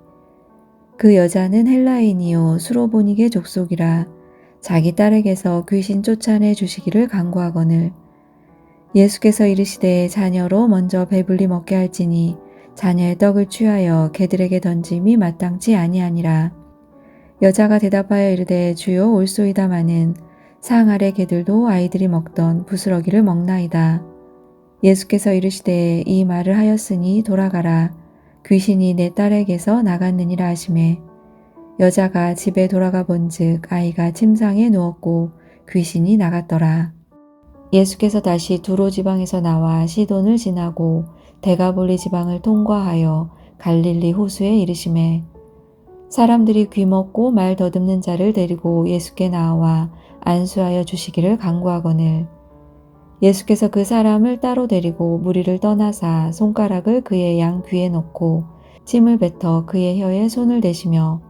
그 여자는 헬라인이요 수로보니게 족속이라 자기 딸에게서 귀신 쫓아내 주시기를 간구하거늘 예수께서 이르시되 자녀로 먼저 배불리 먹게 할지니 자녀의 떡을 취하여 개들에게 던짐이 마땅치 아니하니라. 여자가 대답하여 이르되 주여 올소이다마는 상 아래 개들도 아이들이 먹던 부스러기를 먹나이다. 예수께서 이르시되 이 말을 하였으니 돌아가라. 귀신이 내 딸에게서 나갔느니라 하시매 여자가 집에 돌아가 본즉 아이가 침상에 누웠고 귀신이 나갔더라. 예수께서 다시 두로 지방에서 나와 시돈을 지나고 데가볼리 지방을 통과하여 갈릴리 호수에 이르시매 사람들이 귀먹고 말 더듬는 자를 데리고 예수께 나와 안수하여 주시기를 간구하거늘 예수께서 그 사람을 따로 데리고 무리를 떠나사 손가락을 그의 양 귀에 넣고 침을 뱉어 그의 혀에 손을 대시며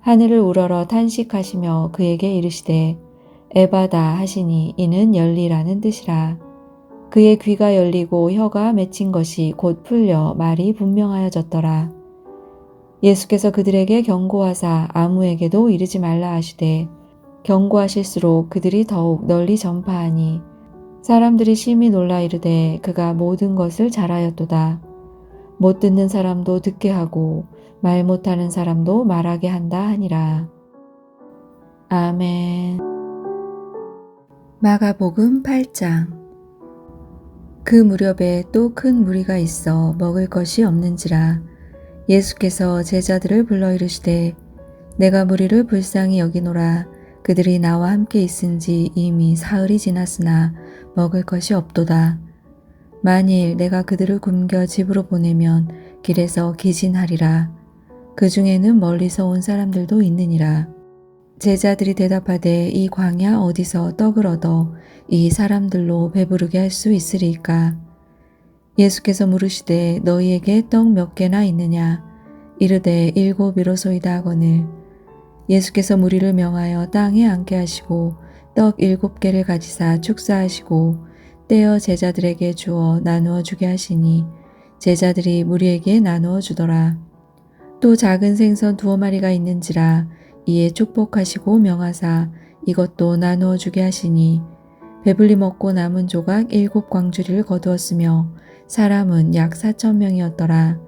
하늘을 우러러 탄식하시며 그에게 이르시되 에바다 하시니 이는 열리라는 뜻이라. 그의 귀가 열리고 혀가 맺힌 것이 곧 풀려 말이 분명하여졌더라. 예수께서 그들에게 경고하사 아무에게도 이르지 말라 하시되 경고하실수록 그들이 더욱 널리 전파하니 사람들이 심히 놀라 이르되 그가 모든 것을 잘하였도다. 못 듣는 사람도 듣게 하고 말 못하는 사람도 말하게 한다 하니라. 아멘. 마가복음 8장. 그 무렵에 또 큰 무리가 있어 먹을 것이 없는지라 예수께서 제자들을 불러 이르시되 내가 무리를 불쌍히 여기노라. 그들이 나와 함께 있은지 이미 사흘이 지났으나 먹을 것이 없도다. 만일 내가 그들을 굶겨 집으로 보내면 길에서 기진하리라. 그 중에는 멀리서 온 사람들도 있느니라. 제자들이 대답하되 이 광야 어디서 떡을 얻어 이 사람들로 배부르게 할 수 있으리이까? 예수께서 물으시되 너희에게 떡 몇 개나 있느냐? 이르되 7이로소이다 하거늘 예수께서 무리를 명하여 땅에 앉게 하시고 떡 7개를 가지사 축사하시고 떼어 제자들에게 주어 나누어 주게 하시니 제자들이 무리에게 나누어 주더라. 또 작은 생선 2마리가 있는지라 이에 축복하시고 명하사 이것도 나누어 주게 하시니 배불리 먹고 남은 조각 7광주리를 거두었으며 사람은 약 4,000명이었더라.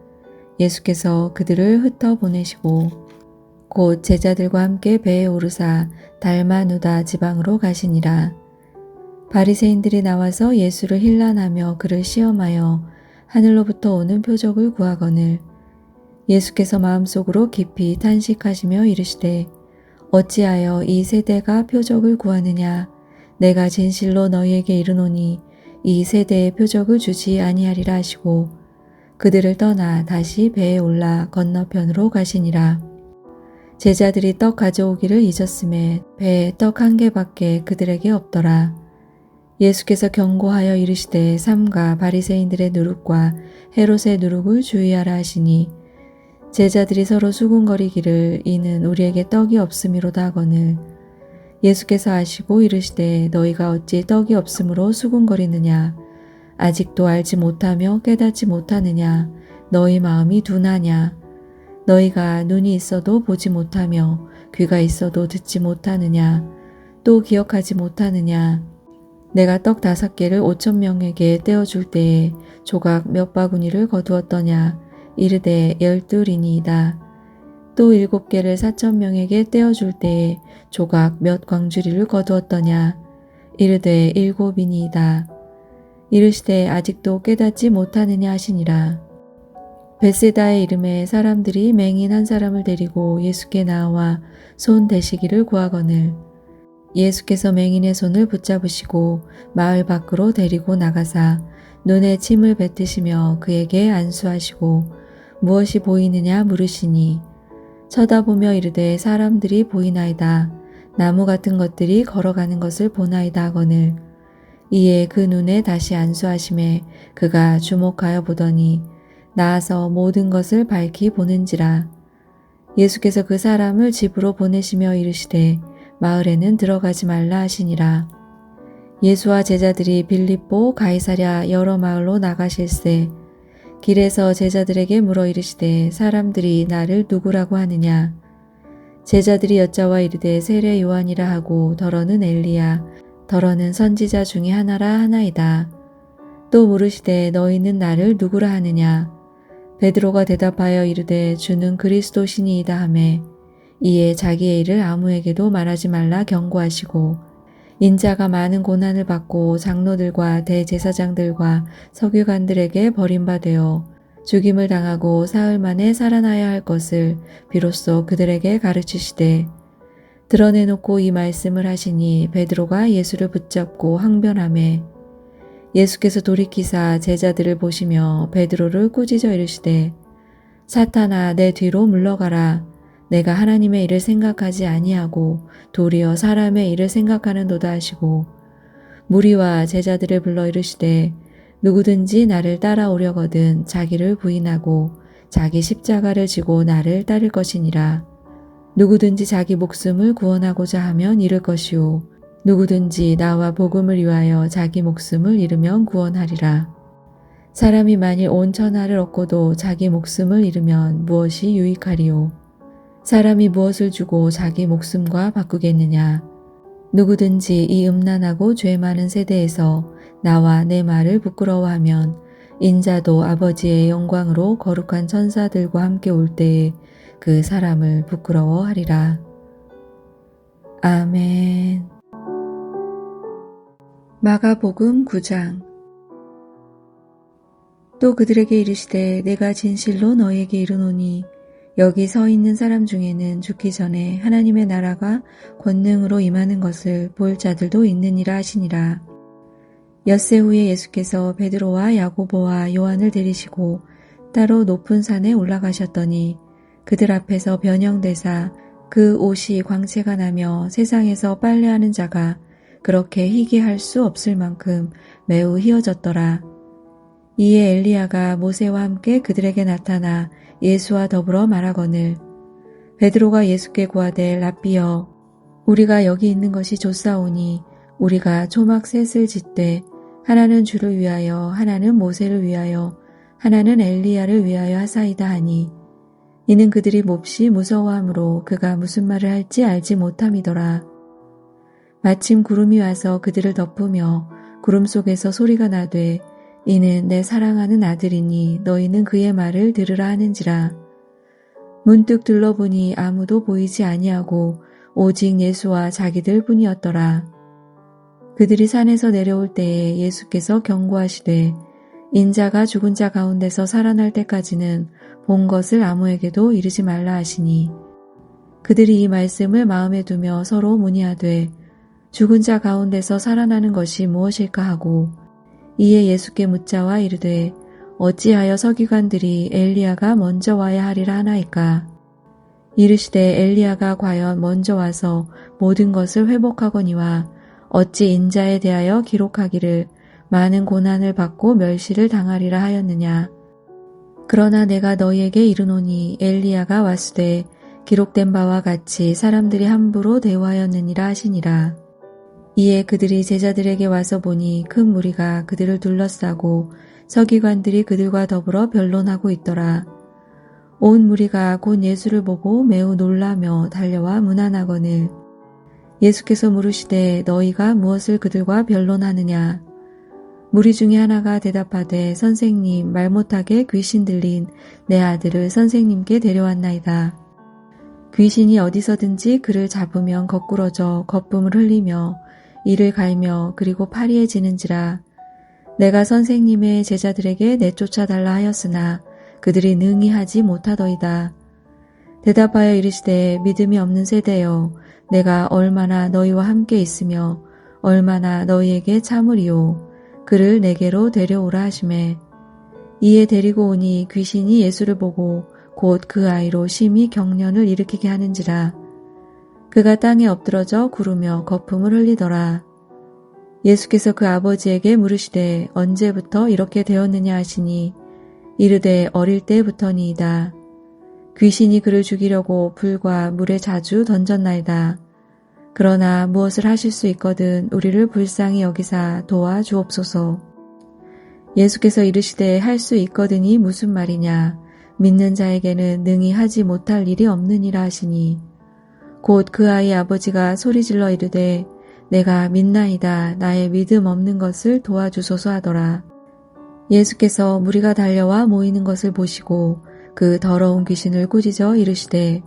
예수께서 그들을 흩어 보내시고 곧 제자들과 함께 배에 오르사 달마누다 지방으로 가시니라. 바리새인들이 나와서 예수를 힐난하며 그를 시험하여 하늘로부터 오는 표적을 구하거늘 예수께서 마음속으로 깊이 탄식하시며 이르시되 어찌하여 이 세대가 표적을 구하느냐? 내가 진실로 너희에게 이르노니 이 세대에 표적을 주지 아니하리라 하시고 그들을 떠나 다시 배에 올라 건너편으로 가시니라. 제자들이 떡 가져오기를 잊었음에 배에 떡 1개밖에 그들에게 없더라. 예수께서 경고하여 이르시되 삼가 바리새인들의 누룩과 헤롯의 누룩을 주의하라 하시니 제자들이 서로 수군거리기를 이는 우리에게 떡이 없음이로다 하거늘 예수께서 아시고 이르시되 너희가 어찌 떡이 없으므로 수군거리느냐? 아직도 알지 못하며 깨닫지 못하느냐? 너희 마음이 둔하냐? 너희가 눈이 있어도 보지 못하며 귀가 있어도 듣지 못하느냐? 또 기억하지 못하느냐? 내가 떡 5개를 5,000명에게 떼어줄 때에 조각 몇 바구니를 거두었더냐? 이르되 12이니이다. 또 7개를 4,000명에게 떼어줄 때에 조각 몇 광주리를 거두었더냐? 이르되 7이니이다. 이르시되 아직도 깨닫지 못하느냐 하시니라. 벳세다의 이름에 사람들이 맹인 한 사람을 데리고 예수께 나와 손 대시기를 구하거늘 예수께서 맹인의 손을 붙잡으시고 마을 밖으로 데리고 나가사 눈에 침을 뱉으시며 그에게 안수하시고 무엇이 보이느냐 물으시니 쳐다보며 이르되 사람들이 보이나이다. 나무 같은 것들이 걸어가는 것을 보나이다 하거늘 이에 그 눈에 다시 안수하심에 그가 주목하여 보더니 나아서 모든 것을 밝히 보는지라. 예수께서 그 사람을 집으로 보내시며 이르시되 마을에는 들어가지 말라 하시니라. 예수와 제자들이 빌립보 가이사랴 여러 마을로 나가실세 길에서 제자들에게 물어 이르시되 사람들이 나를 누구라고 하느냐? 제자들이 여짜와 이르되 세례 요한이라 하고 더러는 엘리야 더러는 선지자 중에 하나라 하나이다. 또 물으시되 너희는 나를 누구라 하느냐? 베드로가 대답하여 이르되 주는 그리스도시니이다 하매 이에 자기의 일을 아무에게도 말하지 말라 경고하시고 인자가 많은 고난을 받고 장로들과 대제사장들과 서기관들에게 버림받아 죽임을 당하고 사흘 만에 살아나야 할 것을 비로소 그들에게 가르치시되 드러내놓고 이 말씀을 하시니 베드로가 예수를 붙잡고 항변하매 예수께서 돌이키사 제자들을 보시며 베드로를 꾸짖어 이르시되 사탄아 내 뒤로 물러가라. 내가 하나님의 일을 생각하지 아니하고 도리어 사람의 일을 생각하는도다 하시고 무리와 제자들을 불러 이르시되 누구든지 나를 따라오려거든 자기를 부인하고 자기 십자가를 지고 나를 따를 것이니라. 누구든지 자기 목숨을 구원하고자 하면 잃을 것이요 누구든지 나와 복음을 위하여 자기 목숨을 잃으면 구원하리라. 사람이 만일 온 천하를 얻고도 자기 목숨을 잃으면 무엇이 유익하리요? 사람이 무엇을 주고 자기 목숨과 바꾸겠느냐? 누구든지 이 음란하고 죄 많은 세대에서 나와 내 말을 부끄러워하면 인자도 아버지의 영광으로 거룩한 천사들과 함께 올 때에 그 사람을 부끄러워하리라. 아멘. 마가복음 9장. 또 그들에게 이르시되 내가 진실로 너희에게 이르노니 여기 서 있는 사람 중에는 죽기 전에 하나님의 나라가 권능으로 임하는 것을 볼 자들도 있느니라 하시니라. 엿새 후에 예수께서 베드로와 야고보와 요한을 데리시고 따로 높은 산에 올라가셨더니 그들 앞에서 변형되사 그 옷이 광채가 나며 세상에서 빨래하는 자가 그렇게 희게 할 수 없을 만큼 매우 희어졌더라. 이에 엘리야가 모세와 함께 그들에게 나타나 예수와 더불어 말하거늘 베드로가 예수께 구하되 랍비여 우리가 여기 있는 것이 좋사오니 우리가 초막 셋을 짓되 하나는 주를 위하여 하나는 모세를 위하여 하나는 엘리야를 위하여 하사이다 하니 이는 그들이 몹시 무서워하므로 그가 무슨 말을 할지 알지 못함이더라. 마침 구름이 와서 그들을 덮으며 구름 속에서 소리가 나되 이는 내 사랑하는 아들이니 너희는 그의 말을 들으라 하는지라. 문득 둘러보니 아무도 보이지 아니하고 오직 예수와 자기들 뿐이었더라. 그들이 산에서 내려올 때에 예수께서 경고하시되 인자가 죽은 자 가운데서 살아날 때까지는 본 것을 아무에게도 이르지 말라 하시니 그들이 이 말씀을 마음에 두며 서로 문의하되 죽은 자 가운데서 살아나는 것이 무엇일까 하고 이에 예수께 묻자와 이르되 어찌하여 서기관들이 엘리야가 먼저 와야 하리라 하나이까. 이르시되 엘리야가 과연 먼저 와서 모든 것을 회복하거니와 어찌 인자에 대하여 기록하기를 많은 고난을 받고 멸시를 당하리라 하였느냐. 그러나 내가 너희에게 이르노니 엘리야가 왔으되 기록된 바와 같이 사람들이 함부로 대우하였느니라 하시니라. 이에 그들이 제자들에게 와서 보니 큰 무리가 그들을 둘러싸고 서기관들이 그들과 더불어 변론하고 있더라. 온 무리가 곧 예수를 보고 매우 놀라며 달려와 문안하거늘 예수께서 물으시되 너희가 무엇을 그들과 변론하느냐. 무리 중에 하나가 대답하되 선생님 말 못하게 귀신 들린 내 아들을 선생님께 데려왔나이다. 귀신이 어디서든지 그를 잡으면 거꾸러져 거품을 흘리며 이를 갈며 그리고 파리해지는지라. 내가 선생님의 제자들에게 내쫓아달라 하였으나 그들이 능히 하지 못하더이다. 대답하여 이르시되 믿음이 없는 세대여 내가 얼마나 너희와 함께 있으며 얼마나 너희에게 참으리요. 그를 내게로 데려오라 하시매 이에 데리고 오니 귀신이 예수를 보고 곧 그 아이로 심히 경련을 일으키게 하는지라. 그가 땅에 엎드러져 구르며 거품을 흘리더라. 예수께서 그 아버지에게 물으시되 언제부터 이렇게 되었느냐 하시니 이르되 어릴 때부터니이다. 귀신이 그를 죽이려고 불과 물에 자주 던졌나이다. 그러나 무엇을 하실 수 있거든 우리를 불쌍히 여기사 도와주옵소서. 예수께서 이르시되 할 수 있거든이 무슨 말이냐. 믿는 자에게는 능히 하지 못할 일이 없느니라 하시니 곧 그 아이의 아버지가 소리질러 이르되 내가 믿나이다. 나의 믿음 없는 것을 도와주소서 하더라. 예수께서 무리가 달려와 모이는 것을 보시고 그 더러운 귀신을 꾸짖어 이르시되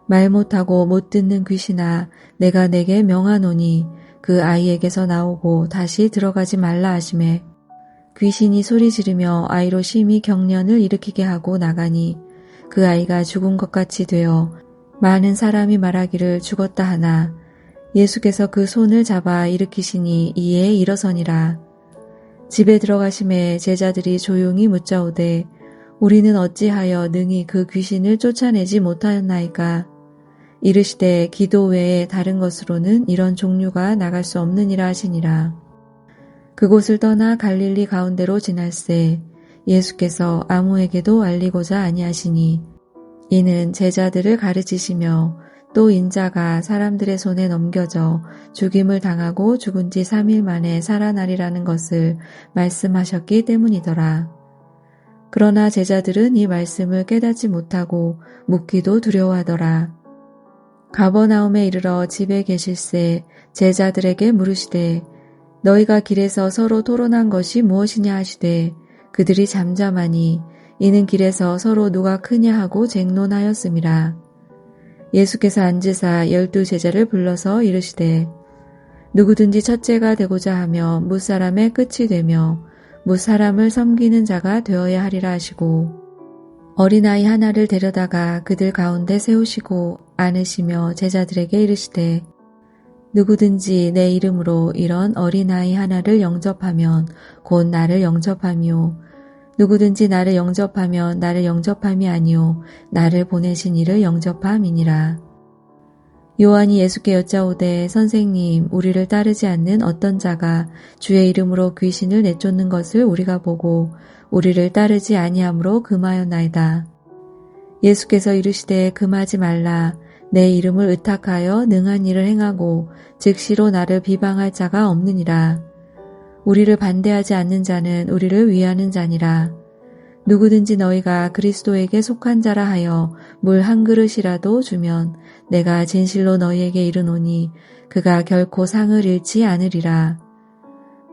말 못하고 못 듣는 귀신아 내가 내게 명하노니 그 아이에게서 나오고 다시 들어가지 말라 하시매 귀신이 소리 지르며 아이로 심히 경련을 일으키게 하고 나가니 그 아이가 죽은 것 같이 되어 많은 사람이 말하기를 죽었다 하나 예수께서 그 손을 잡아 일으키시니 이에 일어서니라. 집에 들어가심에 제자들이 조용히 묻자오되 우리는 어찌하여 능히 그 귀신을 쫓아내지 못하였나이까. 이르시되 기도 외에 다른 것으로는 이런 종류가 나갈 수 없느니라 하시니라. 그곳을 떠나 갈릴리 가운데로 지날새 예수께서 아무에게도 알리고자 아니하시니 이는 제자들을 가르치시며 또 인자가 사람들의 손에 넘겨져 죽임을 당하고 죽은 지 3일 만에 살아나리라는 것을 말씀하셨기 때문이더라. 그러나 제자들은 이 말씀을 깨닫지 못하고 묻기도 두려워하더라. 가버나움에 이르러 집에 계실새 제자들에게 물으시되 너희가 길에서 서로 토론한 것이 무엇이냐 하시되 그들이 잠잠하니 이는 길에서 서로 누가 크냐 하고 쟁론하였음이라. 예수께서 앉으사 12제자를 불러서 이르시되 누구든지 첫째가 되고자 하며 무사람의 끝이 되며 무사람을 섬기는 자가 되어야 하리라 하시고 어린아이 하나를 데려다가 그들 가운데 세우시고 안으시며 제자들에게 이르시되 누구든지 내 이름으로 이런 어린아이 하나를 영접하면 곧 나를 영접하며 누구든지 나를 영접하면 나를 영접함이 아니요 나를 보내신 이를 영접함이니라. 요한이 예수께 여짜오되 선생님 우리를 따르지 않는 어떤 자가 주의 이름으로 귀신을 내쫓는 것을 우리가 보고 우리를 따르지 아니함으로 금하였나이다. 예수께서 이르시되 금하지 말라. 내 이름을 의탁하여 능한 일을 행하고 즉시로 나를 비방할 자가 없느니라. 우리를 반대하지 않는 자는 우리를 위하는 자니라. 누구든지 너희가 그리스도에게 속한 자라 하여 물 한 그릇이라도 주면 내가 진실로 너희에게 이르노니 그가 결코 상을 잃지 않으리라.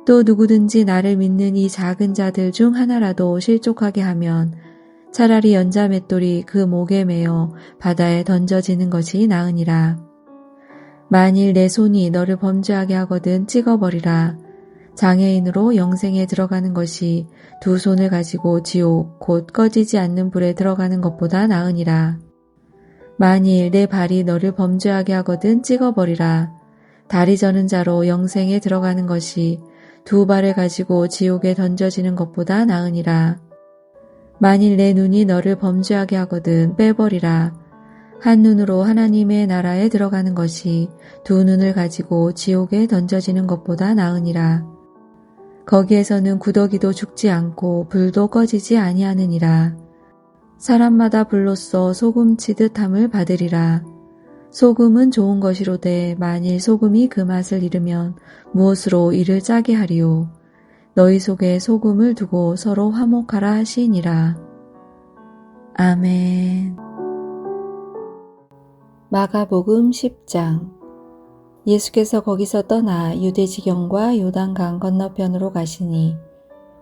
또 누구든지 나를 믿는 이 작은 자들 중 하나라도 실족하게 하면 차라리 연자 맷돌이 그 목에 매어 바다에 던져지는 것이 나으니라. 만일 내 손이 너를 범죄하게 하거든 찍어버리라. 장애인으로 영생에 들어가는 것이 두 손을 가지고 지옥 곧 꺼지지 않는 불에 들어가는 것보다 나으니라. 만일 내 발이 너를 범죄하게 하거든 찍어버리라. 다리 저는 자로 영생에 들어가는 것이 두 발을 가지고 지옥에 던져지는 것보다 나으니라. 만일 내 눈이 너를 범죄하게 하거든 빼버리라. 한 눈으로 하나님의 나라에 들어가는 것이 두 눈을 가지고 지옥에 던져지는 것보다 나으니라. 거기에서는 구더기도 죽지 않고 불도 꺼지지 아니하느니라. 사람마다 불로써 소금 치듯함을 받으리라. 소금은 좋은 것이로되 만일 소금이 그 맛을 잃으면 무엇으로 이를 짜게 하리요. 너희 속에 소금을 두고 서로 화목하라 하시니라. 아멘. 마가복음 10장. 예수께서 거기서 떠나 유대 지경과 요단강 건너편으로 가시니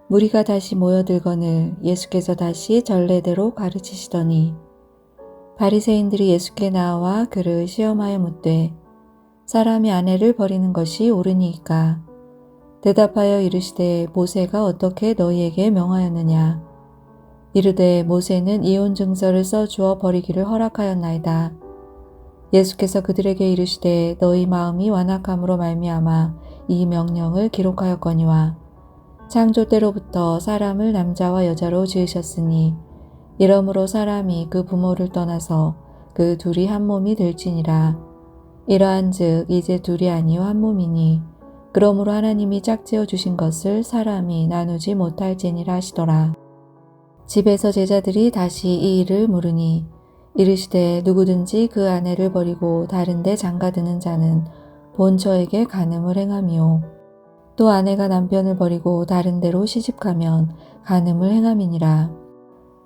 무리가 다시 모여들거늘 예수께서 다시 전례대로 가르치시더니 바리새인들이 예수께 나와 그를 시험하여 묻되 사람이 아내를 버리는 것이 옳으니이까. 대답하여 이르시되 모세가 어떻게 너희에게 명하였느냐. 이르되 모세는 이혼 증서를 써주어 버리기를 허락하였나이다. 예수께서 그들에게 이르시되 너희 마음이 완악함으로 말미암아 이 명령을 기록하였거니와 창조 때로부터 사람을 남자와 여자로 지으셨으니 이러므로 사람이 그 부모를 떠나서 그 둘이 한 몸이 될지니라. 이러한즉 이제 둘이 아니요 한 몸이니 그러므로 하나님이 짝지어 주신 것을 사람이 나누지 못할지니라 하시더라. 집에서 제자들이 다시 이 일을 물으니 이르시되 누구든지 그 아내를 버리고 다른 데 장가드는 자는 본처에게 간음을 행하미요. 또 아내가 남편을 버리고 다른 데로 시집가면 간음을 행함이니라.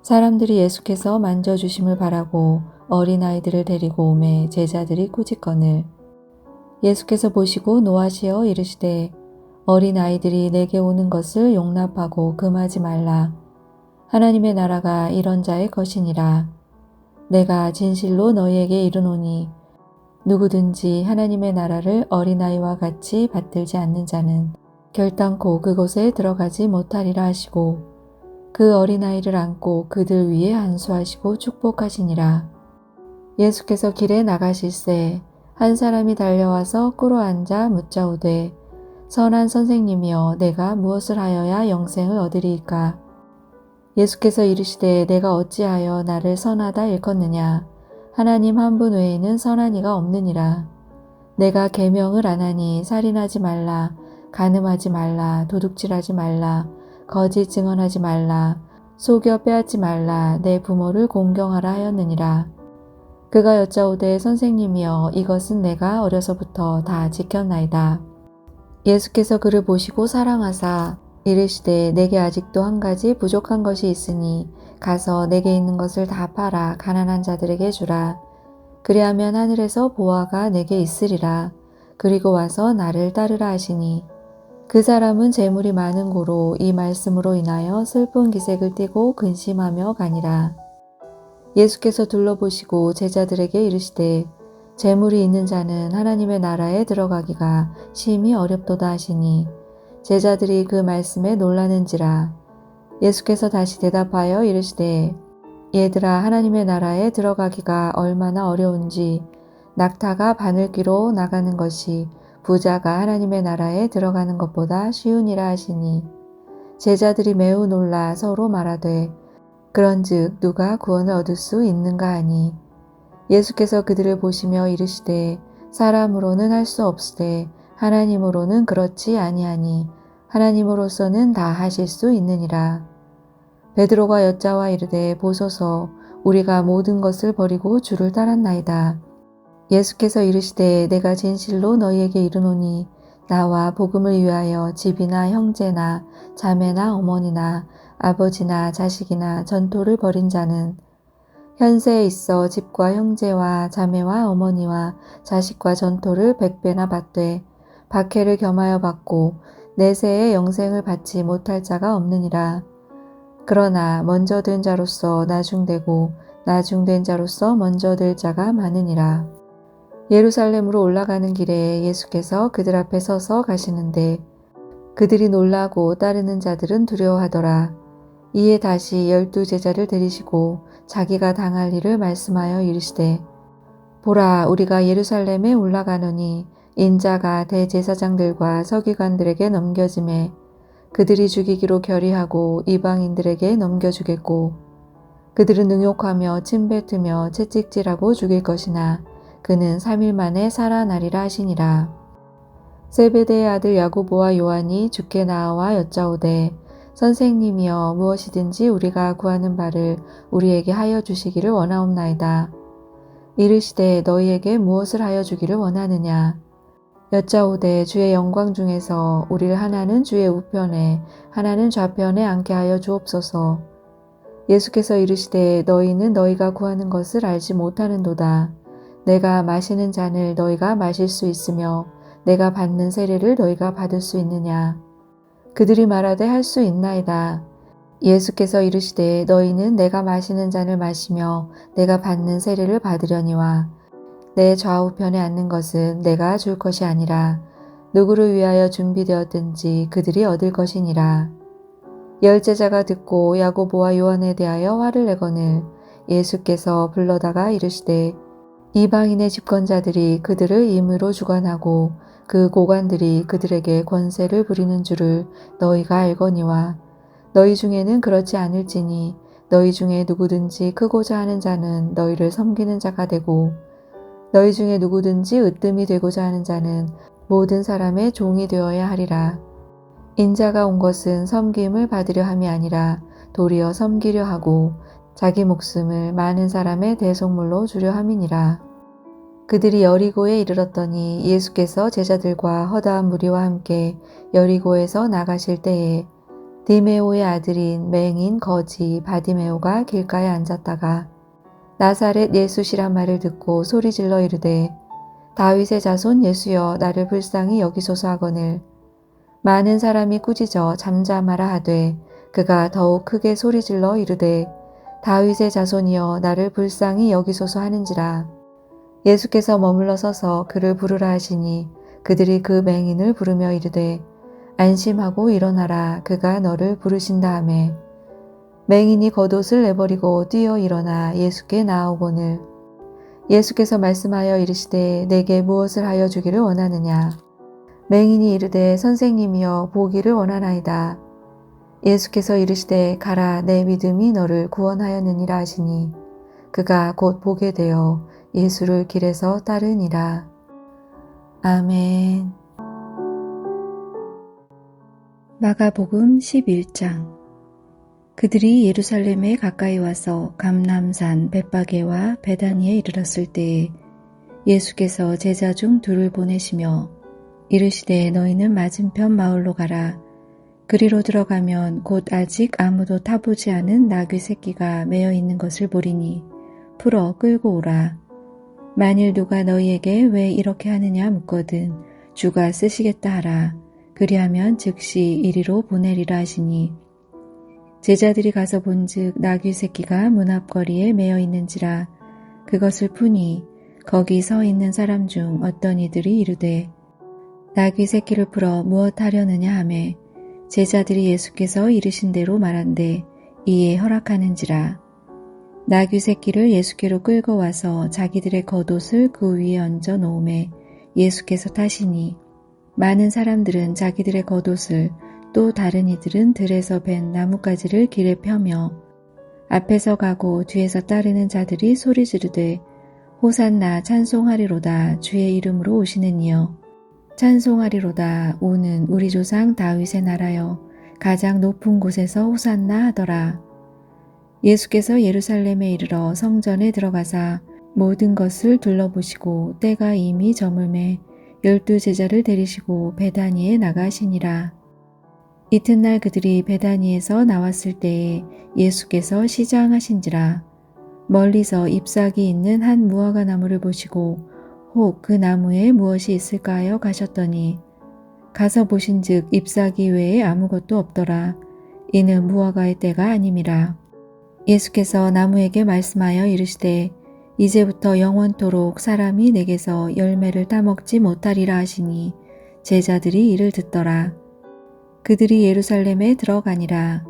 사람들이 예수께서 만져주심을 바라고 어린아이들을 데리고 오매 제자들이 꾸짖거늘 예수께서 보시고 노하시어 이르시되 어린아이들이 내게 오는 것을 용납하고 금하지 말라. 하나님의 나라가 이런 자의 것이니라. 내가 진실로 너희에게 이르노니 누구든지 하나님의 나라를 어린아이와 같이 받들지 않는 자는 결단코 그곳에 들어가지 못하리라 하시고 그 어린아이를 안고 그들 위에 안수하시고 축복하시니라. 예수께서 길에 나가실새 한 사람이 달려와서 꿇어앉아 묻자오되 선한 선생님이여 내가 무엇을 하여야 영생을 얻으리이까? 예수께서 이르시되 내가 어찌하여 나를 선하다 일컫느냐? 하나님 한 분 외에는 선한 이가 없느니라. 내가 계명을 안 하니 살인하지 말라, 간음하지 말라, 도둑질하지 말라, 거짓 증언하지 말라, 속여 빼앗지 말라, 내 부모를 공경하라 하였느니라. 그가 여짜오되 선생님이여 이것은 내가 어려서부터 다 지켰나이다. 예수께서 그를 보시고 사랑하사 이르시되 내게 아직도 한 가지 부족한 것이 있으니 가서 내게 있는 것을 다 팔아 가난한 자들에게 주라. 그리하면 하늘에서 보화가 내게 있으리라. 그리고 와서 나를 따르라 하시니 그 사람은 재물이 많은 고로 이 말씀으로 인하여 슬픈 기색을 띠고 근심하며 가니라. 예수께서 둘러보시고 제자들에게 이르시되 재물이 있는 자는 하나님의 나라에 들어가기가 심히 어렵도다 하시니 제자들이 그 말씀에 놀라는지라. 예수께서 다시 대답하여 이르시되 얘들아 하나님의 나라에 들어가기가 얼마나 어려운지 낙타가 바늘귀로 나가는 것이 부자가 하나님의 나라에 들어가는 것보다 쉬우니라 하시니 제자들이 매우 놀라 서로 말하되 그런즉 누가 구원을 얻을 수 있는가 하니 예수께서 그들을 보시며 이르시되 사람으로는 할 수 없으되 하나님으로는 그렇지 아니하니 하나님으로서는 다 하실 수 있느니라. 베드로가 여짜와 이르되 보소서 우리가 모든 것을 버리고 주를 따랐나이다. 예수께서 이르시되 내가 진실로 너희에게 이르노니 나와 복음을 위하여 집이나 형제나 자매나 어머니나 아버지나 자식이나 전토를 벌인 자는 현세에 있어 집과 형제와 자매와 어머니와 자식과 전토를 100배나 받되 박해를 겸하여 받고 내세에 영생을 받지 못할 자가 없느니라. 그러나 먼저 된 자로서 나중되고 나중된 자로서 먼저 될 자가 많으니라. 예루살렘으로 올라가는 길에 예수께서 그들 앞에 서서 가시는데 그들이 놀라고 따르는 자들은 두려워하더라. 이에 다시 12 제자를 데리시고 자기가 당할 일을 말씀하여 이르시되 보라 우리가 예루살렘에 올라가노니 인자가 대제사장들과 서기관들에게 넘겨짐에 그들이 죽이기로 결의하고 이방인들에게 넘겨주겠고 그들은 능욕하며 침뱉으며 채찍질하고 죽일 것이나 그는 3일 만에 살아나리라 하시니라. 세베대의 아들 야고보와 요한이 주께 나와 여짜오되 선생님이여 무엇이든지 우리가 구하는 바를 우리에게 하여 주시기를 원하옵나이다. 이르시되 너희에게 무엇을 하여 주기를 원하느냐. 여짜오되 주의 영광 중에서 우리를 하나는 주의 우편에 하나는 좌편에 앉게 하여 주옵소서. 예수께서 이르시되 너희는 너희가 구하는 것을 알지 못하는도다. 내가 마시는 잔을 너희가 마실 수 있으며 내가 받는 세례를 너희가 받을 수 있느냐. 그들이 말하되 할 수 있나이다. 예수께서 이르시되 너희는 내가 마시는 잔을 마시며 내가 받는 세례를 받으려니와 내 좌우편에 앉는 것은 내가 줄 것이 아니라 누구를 위하여 준비되었든지 그들이 얻을 것이니라. 10 제자가 듣고 야고보와 요한에 대하여 화를 내거늘 예수께서 불러다가 이르시되 이방인의 집권자들이 그들을 임의로 주관하고 그 고관들이 그들에게 권세를 부리는 줄을 너희가 알거니와 너희 중에는 그렇지 않을지니 너희 중에 누구든지 크고자 하는 자는 너희를 섬기는 자가 되고 너희 중에 누구든지 으뜸이 되고자 하는 자는 모든 사람의 종이 되어야 하리라. 인자가 온 것은 섬김을 받으려 함이 아니라 도리어 섬기려 하고 자기 목숨을 많은 사람의 대속물로 주려 함이니라. 그들이 여리고에 이르렀더니 예수께서 제자들과 허다한 무리와 함께 여리고에서 나가실 때에 디메오의 아들인 맹인 거지 바디메오가 길가에 앉았다가 나사렛 예수시란 말을 듣고 소리질러 이르되 다윗의 자손 예수여 나를 불쌍히 여기소서 하거늘 많은 사람이 꾸짖어 잠잠하라 하되 그가 더욱 크게 소리질러 이르되 다윗의 자손이여 나를 불쌍히 여기소서 하는지라. 예수께서 머물러 서서 그를 부르라 하시니 그들이 그 맹인을 부르며 이르되 안심하고 일어나라 그가 너를 부르신다 하매 맹인이 겉옷을 내버리고 뛰어 일어나 예수께 나아오거늘 예수께서 말씀하여 이르시되 내게 무엇을 하여 주기를 원하느냐. 맹인이 이르되 선생님이여 보기를 원하나이다. 예수께서 이르시되 가라 내 믿음이 너를 구원하였느니라 하시니 그가 곧 보게 되어 예수를 길에서 따르니라. 아멘. 마가복음 11장. 그들이 예루살렘에 가까이 와서 감람산 벳바게와 베다니에 이르렀을 때에 예수께서 제자 중 둘을 보내시며 이르시되 너희는 맞은편 마을로 가라. 그리로 들어가면 곧 아직 아무도 타보지 않은 나귀 새끼가 매어 있는 것을 보리니 풀어 끌고 오라. 만일 누가 너희에게 왜 이렇게 하느냐 묻거든 주가 쓰시겠다 하라. 그리하면 즉시 이리로 보내리라 하시니 제자들이 가서 본즉 나귀 새끼가 문 앞거리에 매어 있는지라. 그것을 푸니 거기 서 있는 사람 중 어떤 이들이 이르되 나귀 새끼를 풀어 무엇 하려느냐 하매 제자들이 예수께서 이르신 대로 말한대 이에 허락하는지라. 나귀 새끼를 예수께로 끌고 와서 자기들의 겉옷을 그 위에 얹어 놓음에 예수께서 타시니 많은 사람들은 자기들의 겉옷을 또 다른 이들은 들에서 벤 나뭇가지를 길에 펴며 앞에서 가고 뒤에서 따르는 자들이 소리 지르되 호산나 찬송하리로다 주의 이름으로 오시는 이여 찬송하리로다 오는 우리 조상 다윗의 나라여 가장 높은 곳에서 호산나 하더라. 예수께서 예루살렘에 이르러 성전에 들어가사 모든 것을 둘러보시고 때가 이미 저물매 12 제자를 데리시고 베다니에 나가시니라. 이튿날 그들이 베다니에서 나왔을 때에 예수께서 시장하신지라. 멀리서 잎사귀 있는 한 무화과 나무를 보시고 혹 그 나무에 무엇이 있을까 하여 가셨더니 가서 보신즉 잎사귀 외에 아무것도 없더라. 이는 무화과의 때가 아님이라. 예수께서 나무에게 말씀하여 이르시되 이제부터 영원토록 사람이 내게서 열매를 따먹지 못하리라 하시니 제자들이 이를 듣더라. 그들이 예루살렘에 들어가니라.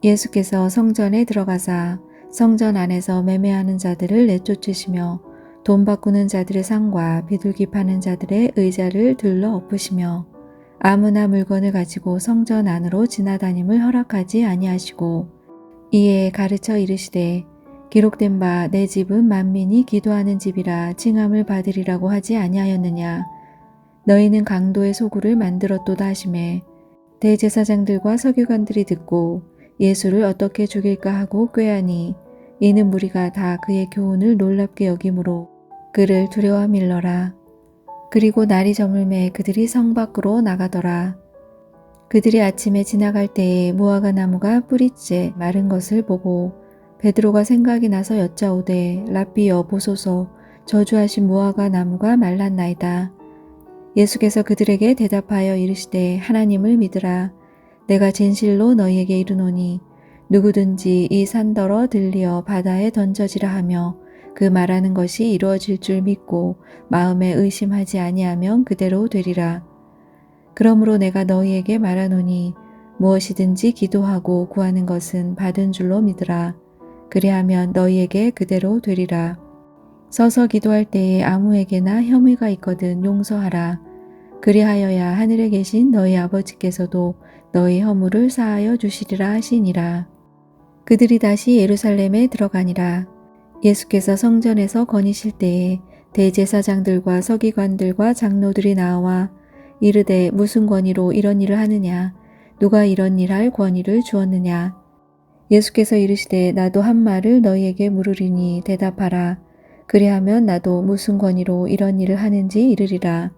예수께서 성전에 들어가사 성전 안에서 매매하는 자들을 내쫓으시며 돈 바꾸는 자들의 상과 비둘기 파는 자들의 의자를 들러 엎으시며 아무나 물건을 가지고 성전 안으로 지나다님을 허락하지 아니하시고 이에 가르쳐 이르시되 기록된 바 내 집은 만민이 기도하는 집이라 칭함을 받으리라고 하지 아니하였느냐. 너희는 강도의 소굴을 만들었도다 하시매 대제사장들과 서기관들이 듣고 예수를 어떻게 죽일까 하고 꾀하니 이는 무리가 다 그의 교훈을 놀랍게 여김으로 그를 두려워함일러라. 그리고 날이 저물매 그들이 성 밖으로 나가더라. 그들이 아침에 지나갈 때에 무화과 나무가 뿌리째 마른 것을 보고 베드로가 생각이 나서 여짜오되 랍비여 보소서 저주하신 무화과 나무가 말랐나이다. 예수께서 그들에게 대답하여 이르시되 하나님을 믿으라. 내가 진실로 너희에게 이르노니 누구든지 이 산더러 들리어 바다에 던져지라 하며 그 말하는 것이 이루어질 줄 믿고 마음에 의심하지 아니하면 그대로 되리라. 그러므로 내가 너희에게 말하노니 무엇이든지 기도하고 구하는 것은 받은 줄로 믿으라. 그리하면 너희에게 그대로 되리라. 서서 기도할 때에 아무에게나 혐의가 있거든 용서하라. 그리하여야 하늘에 계신 너희 아버지께서도 너희 허물을 사하여 주시리라 하시니라. 그들이 다시 예루살렘에 들어가니라. 예수께서 성전에서 거니실 때에 대제사장들과 서기관들과 장로들이 나와 이르되 무슨 권위로 이런 일을 하느냐. 누가 이런 일할 권위를 주었느냐. 예수께서 이르시되 나도 한 말을 너희에게 물으리니 대답하라. 그리하면 나도 무슨 권위로 이런 일을 하는지 이르리라.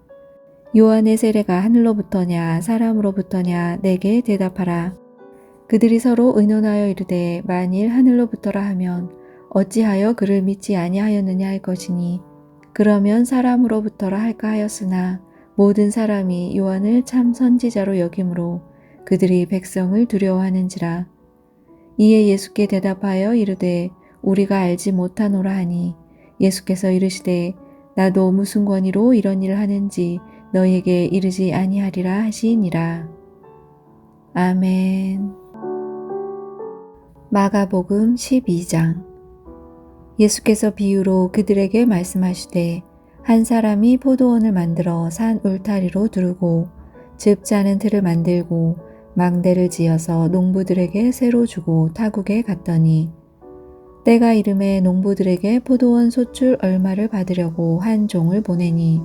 요한의 세례가 하늘로부터냐 사람으로부터냐 내게 대답하라. 그들이 서로 의논하여 이르되 만일 하늘로부터라 하면 어찌하여 그를 믿지 아니하였느냐 할 것이니 그러면 사람으로부터라 할까 하였으나 모든 사람이 요한을 참 선지자로 여김으로 그들이 백성을 두려워하는지라. 이에 예수께 대답하여 이르되 우리가 알지 못하노라 하니 예수께서 이르시되 나도 무슨 권위로 이런 일을 하는지 너희에게 이르지 아니하리라 하시니라. 아멘. 마가복음 12장. 예수께서 비유로 그들에게 말씀하시되 한 사람이 포도원을 만들어 산 울타리로 두르고 즙 짜는 틀을 만들고 망대를 지어서 농부들에게 새로 주고 타국에 갔더니 때가 이름에 농부들에게 포도원 소출 얼마를 받으려고 한 종을 보내니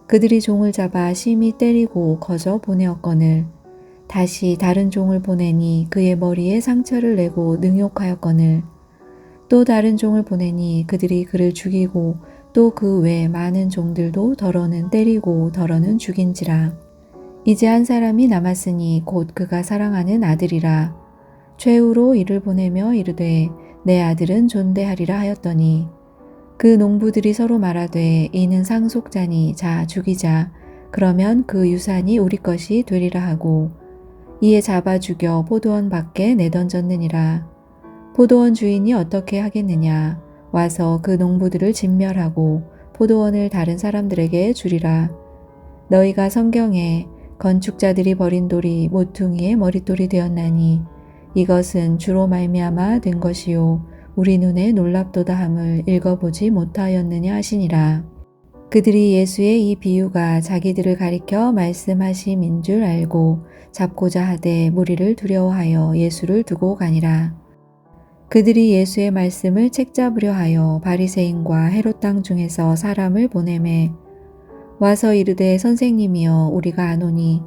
그들이 종을 잡아 심히 때리고 거저 보내었거늘 다시 다른 종을 보내니 그의 머리에 상처를 내고 능욕하였거늘 또 다른 종을 보내니 그들이 그를 죽이고 또 그 외 많은 종들도 더러는 때리고 더러는 죽인지라. 이제 한 사람이 남았으니 곧 그가 사랑하는 아들이라. 최후로 이를 보내며 이르되 내 아들은 존대하리라 하였더니 그 농부들이 서로 말하되 이는 상속자니 자 죽이자. 그러면 그 유산이 우리 것이 되리라 하고 이에 잡아 죽여 포도원 밖에 내던졌느니라. 포도원 주인이 어떻게 하겠느냐. 와서 그 농부들을 진멸하고 포도원을 다른 사람들에게 주리라. 너희가 성경에 건축자들이 버린 돌이 모퉁이의 머릿돌이 되었나니 이것은 주로 말미암아 된 것이요 우리 눈에 놀랍도다 함을 읽어보지 못하였느냐 하시니라. 그들이 예수의 이 비유가 자기들을 가리켜 말씀하심인 줄 알고 잡고자 하되 무리를 두려워하여 예수를 두고 가니라. 그들이 예수의 말씀을 책잡으려 하여 바리새인과 헤롯 땅 중에서 사람을 보내매 와서 이르되 선생님이여 우리가 아노니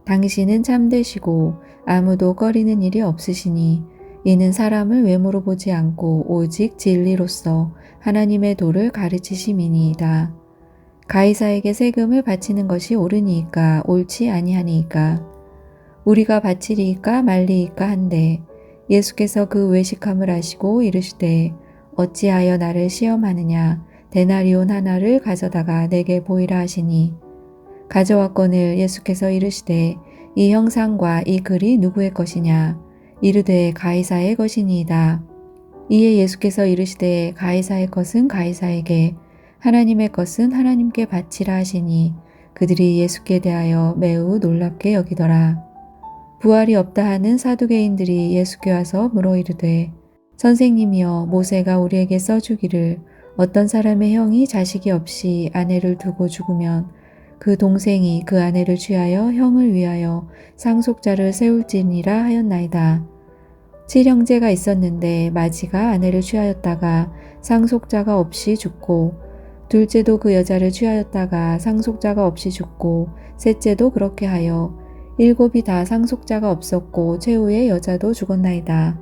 당신은 참되시고 아무도 꺼리는 일이 없으시니 이는 사람을 외모로 보지 않고 오직 진리로서 하나님의 도를 가르치심이니이다. 가이사에게 세금을 바치는 것이 옳으니이까 옳지 아니하니이까 우리가 바치리이까 말리이까 한데 예수께서 그 외식함을 아시고 이르시되 어찌하여 나를 시험하느냐 데나리온 하나를 가져다가 내게 보이라 하시니 가져왔거늘 예수께서 이르시되 이 형상과 이 글이 누구의 것이냐 이르되 가이사의 것이니이다. 이에 예수께서 이르시되 가이사의 것은 가이사에게 하나님의 것은 하나님께 바치라 하시니 그들이 예수께 대하여 매우 놀랍게 여기더라. 부활이 없다 하는 사두개인들이 예수께 와서 물어 이르되 선생님이여 모세가 우리에게 써주기를 어떤 사람의 형이 자식이 없이 아내를 두고 죽으면 그 동생이 그 아내를 취하여 형을 위하여 상속자를 세울지니라 하였나이다. 7형제가 있었는데 마지가 아내를 취하였다가 상속자가 없이 죽고 둘째도 그 여자를 취하였다가 상속자가 없이 죽고 셋째도 그렇게 하여 7이 다 상속자가 없었고 최후의 여자도 죽었나이다.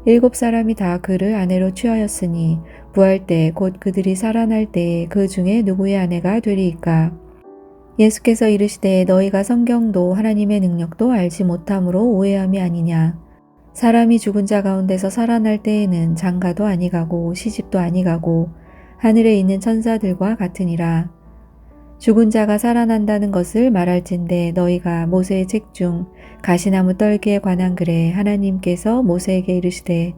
7사람이 다 그를 아내로 취하였으니 부활 때 곧 그들이 살아날 때에 그 중에 누구의 아내가 되리이까. 예수께서 이르시되 너희가 성경도 하나님의 능력도 알지 못함으로 오해함이 아니냐. 사람이 죽은 자 가운데서 살아날 때에는 장가도 아니가고 시집도 아니가고 하늘에 있는 천사들과 같으니라. 죽은 자가 살아난다는 것을 말할진대 너희가 모세의 책 중 가시나무 떨기에 관한 글에 하나님께서 모세에게 이르시되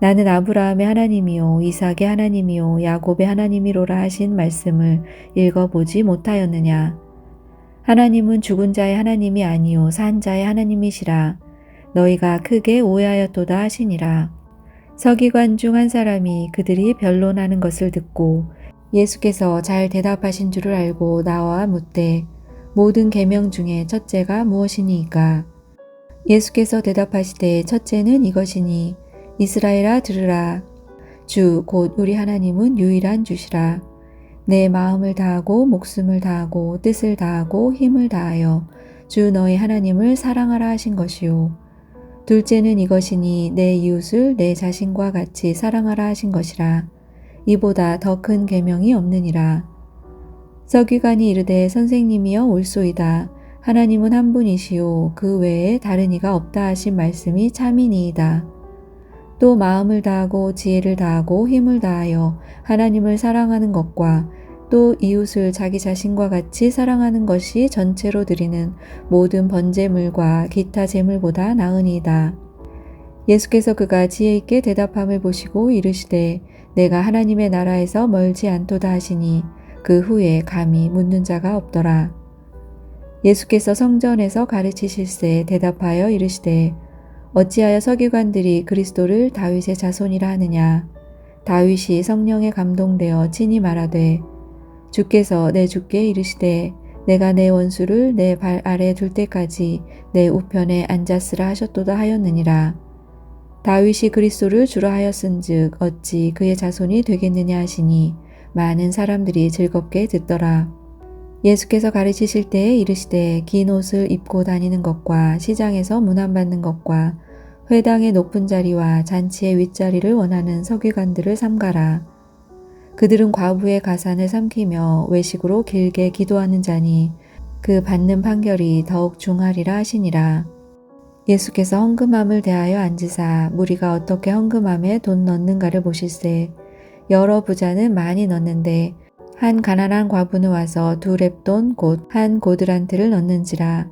나는 아브라함의 하나님이요 이삭의 하나님이요 야곱의 하나님이로라 하신 말씀을 읽어보지 못하였느냐. 하나님은 죽은 자의 하나님이 아니요 산 자의 하나님이시라. 너희가 크게 오해하였도다 하시니라. 서기관 중 한 사람이 그들이 변론하는 것을 듣고 예수께서 잘 대답하신 줄을 알고 나와 묻되 모든 계명 중에 첫째가 무엇이니이까? 예수께서 대답하시되 첫째는 이것이니 이스라엘아 들으라. 주 곧 우리 하나님은 유일한 주시라. 내 마음을 다하고 목숨을 다하고 뜻을 다하고 힘을 다하여 주 너희 하나님을 사랑하라 하신 것이요. 둘째는 이것이니 내 이웃을 내 자신과 같이 사랑하라 하신 것이라. 이보다 더 큰 계명이 없느니라. 서기관이 이르되 선생님이여 옳소이다. 하나님은 한 분이시요 그 외에 다른 이가 없다 하신 말씀이 참이니이다. 또 마음을 다하고 지혜를 다하고 힘을 다하여 하나님을 사랑하는 것과 또 이웃을 자기 자신과 같이 사랑하는 것이 전체로 드리는 모든 번제물과 기타 제물보다 나으니이다. 예수께서 그가 지혜 있게 대답함을 보시고 이르시되 내가 하나님의 나라에서 멀지 않도다 하시니 그 후에 감히 묻는 자가 없더라. 예수께서 성전에서 가르치실세 대답하여 이르시되 어찌하여 서기관들이 그리스도를 다윗의 자손이라 하느냐. 다윗이 성령에 감동되어 친히 말하되 주께서 내 주께 이르시되 내가 내 원수를 내 발 아래 둘 때까지 내 우편에 앉았으라 하셨도다 하였느니라. 다윗이 그리스도를 주라 하였은즉 어찌 그의 자손이 되겠느냐 하시니 많은 사람들이 즐겁게 듣더라. 예수께서 가르치실 때에 이르시되 긴 옷을 입고 다니는 것과 시장에서 문안받는 것과 회당의 높은 자리와 잔치의 윗자리를 원하는 서기관들을 삼가라. 그들은 과부의 가산을 삼키며 외식으로 길게 기도하는 자니 그 받는 판결이 더욱 중하리라 하시니라. 예수께서 헌금함을 대하여 앉으사 무리가 어떻게 헌금함에 돈 넣는가를 보실세. 여러 부자는 많이 넣는데 한 가난한 과부는 와서 2렙돈 곧 한 고드란트를 넣는지라.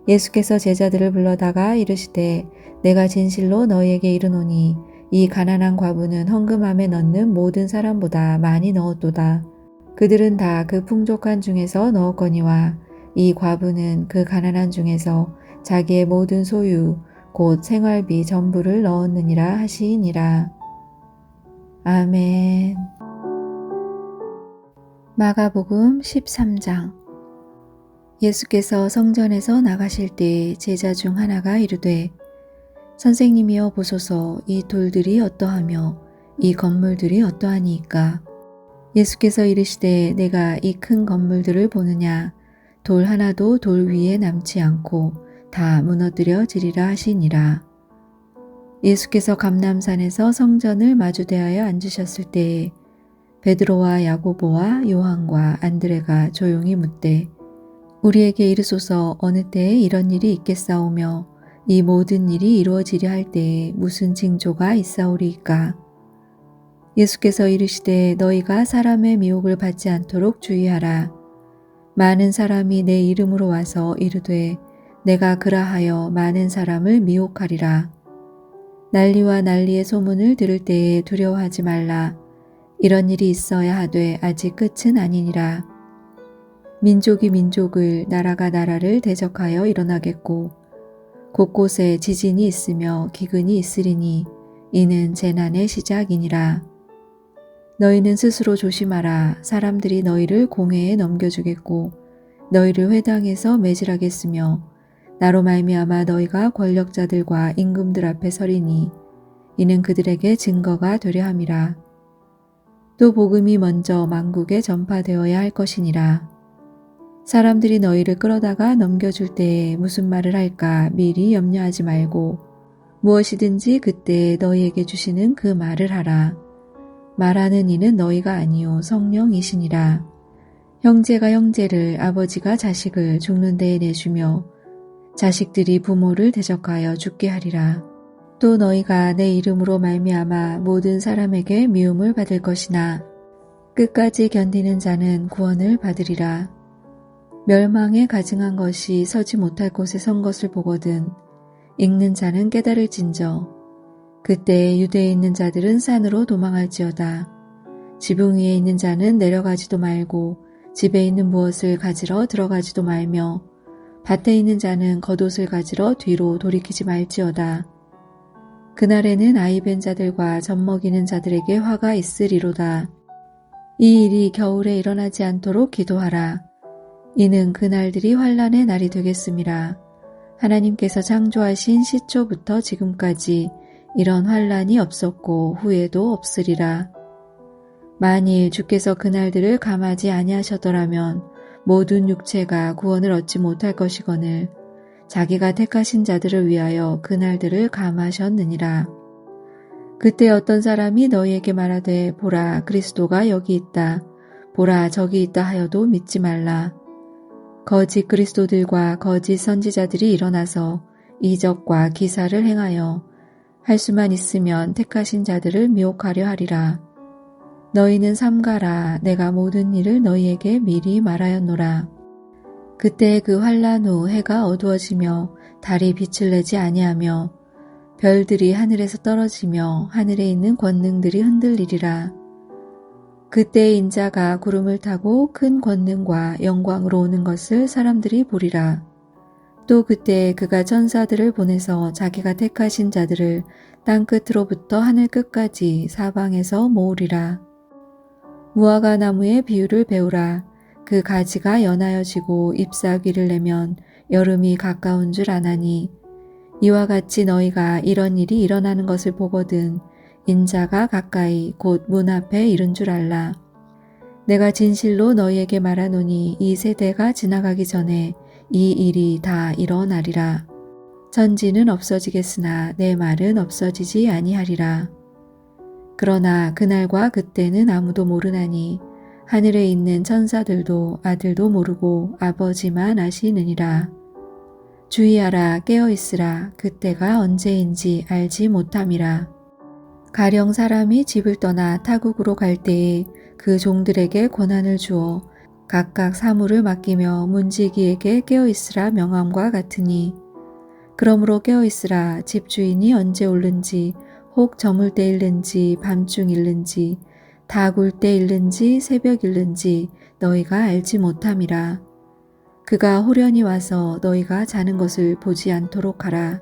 예수께서 제자들을 불러다가 이르시되 내가 진실로 너희에게 이르노니 이 가난한 과부는 헌금함에 넣는 모든 사람보다 많이 넣었도다. 그들은 다 그 풍족한 중에서 넣었거니와 이 과부는 그 가난한 중에서 자기의 모든 소유 곧 생활비 전부를 넣었느니라 하시니라. 아멘. 마가복음 13장. 예수께서 성전에서 나가실 때 제자 중 하나가 이르되 선생님이여 보소서 이 돌들이 어떠하며 이 건물들이 어떠하니이까. 예수께서 이르시되 내가 이 큰 건물들을 보느냐. 돌 하나도 돌 위에 남지 않고 다 무너뜨려지리라 하시니라. 예수께서 감람산에서 성전을 마주대하여 앉으셨을 때에 베드로와 야고보와 요한과 안드레가 조용히 묻되 우리에게 이르소서 어느 때에 이런 일이 있겠사오며 이 모든 일이 이루어지려 할 때에 무슨 징조가 있사오리이까. 예수께서 이르시되 너희가 사람의 미혹을 받지 않도록 주의하라. 많은 사람이 내 이름으로 와서 이르되 내가 그라하여 많은 사람을 미혹하리라. 난리와 난리의 소문을 들을 때에 두려워하지 말라. 이런 일이 있어야 하되 아직 끝은 아니니라. 민족이 민족을 나라가 나라를 대적하여 일어나겠고 곳곳에 지진이 있으며 기근이 있으리니 이는 재난의 시작이니라. 너희는 스스로 조심하라. 사람들이 너희를 공회에 넘겨주겠고 너희를 회당에서 매질하겠으며 나로 말미암아 너희가 권력자들과 임금들 앞에 서리니 이는 그들에게 증거가 되려 함이라. 또 복음이 먼저 만국에 전파되어야 할 것이니라. 사람들이 너희를 끌어다가 넘겨줄 때에 무슨 말을 할까 미리 염려하지 말고 무엇이든지 그때 너희에게 주시는 그 말을 하라. 말하는 이는 너희가 아니요 성령이시니라. 형제가 형제를 아버지가 자식을 죽는 데에 내주며 자식들이 부모를 대적하여 죽게 하리라. 또 너희가 내 이름으로 말미암아 모든 사람에게 미움을 받을 것이나 끝까지 견디는 자는 구원을 받으리라. 멸망에 가증한 것이 서지 못할 곳에 선 것을 보거든 읽는 자는 깨달을진저. 그때 유대에 있는 자들은 산으로 도망할지어다. 지붕 위에 있는 자는 내려가지도 말고 집에 있는 무엇을 가지러 들어가지도 말며 밭에 있는 자는 겉옷을 가지러 뒤로 돌이키지 말지어다. 그날에는 아이벤 자들과 젖먹이는 자들에게 화가 있으리로다. 이 일이 겨울에 일어나지 않도록 기도하라. 이는 그날들이 환난의 날이 되겠음이라. 하나님께서 창조하신 시초부터 지금까지 이런 환난이 없었고 후에도 없으리라. 만일 주께서 그날들을 감하지 아니하셨더라면 모든 육체가 구원을 얻지 못할 것이거늘 자기가 택하신 자들을 위하여 그날들을 감하셨느니라. 그때 어떤 사람이 너희에게 말하되 보라 그리스도가 여기 있다. 보라 저기 있다 하여도 믿지 말라. 거짓 그리스도들과 거짓 선지자들이 일어나서 이적과 기사를 행하여 할 수만 있으면 택하신 자들을 미혹하려 하리라. 너희는 삼가라. 내가 모든 일을 너희에게 미리 말하였노라. 그때 그 환란 후 해가 어두워지며 달이 빛을 내지 아니하며 별들이 하늘에서 떨어지며 하늘에 있는 권능들이 흔들리리라. 그때 인자가 구름을 타고 큰 권능과 영광으로 오는 것을 사람들이 보리라. 또 그때 그가 천사들을 보내서 자기가 택하신 자들을 땅끝으로부터 하늘 끝까지 사방에서 모으리라. 무화과 나무의 비유를 배우라. 그 가지가 연하여지고 잎사귀를 내면 여름이 가까운 줄 아나니 이와 같이 너희가 이런 일이 일어나는 것을 보거든 인자가 가까이 곧 문 앞에 이른 줄 알라. 내가 진실로 너희에게 말하노니 이 세대가 지나가기 전에 이 일이 다 일어나리라. 천지는 없어지겠으나 내 말은 없어지지 아니하리라. 그러나 그날과 그때는 아무도 모르나니 하늘에 있는 천사들도 아들도 모르고 아버지만 아시느니라. 주의하라. 깨어있으라. 그때가 언제인지 알지 못함이라. 가령 사람이 집을 떠나 타국으로 갈 때에 그 종들에게 권한을 주어 각각 사물을 맡기며 문지기에게 깨어있으라 명함과 같으니 그러므로 깨어있으라. 집주인이 언제 오는지 혹 저물 때 일는지 밤중 일는지 다 굴 때 일는지 새벽 일는지 너희가 알지 못함이라. 그가 호련히 와서 너희가 자는 것을 보지 않도록 하라.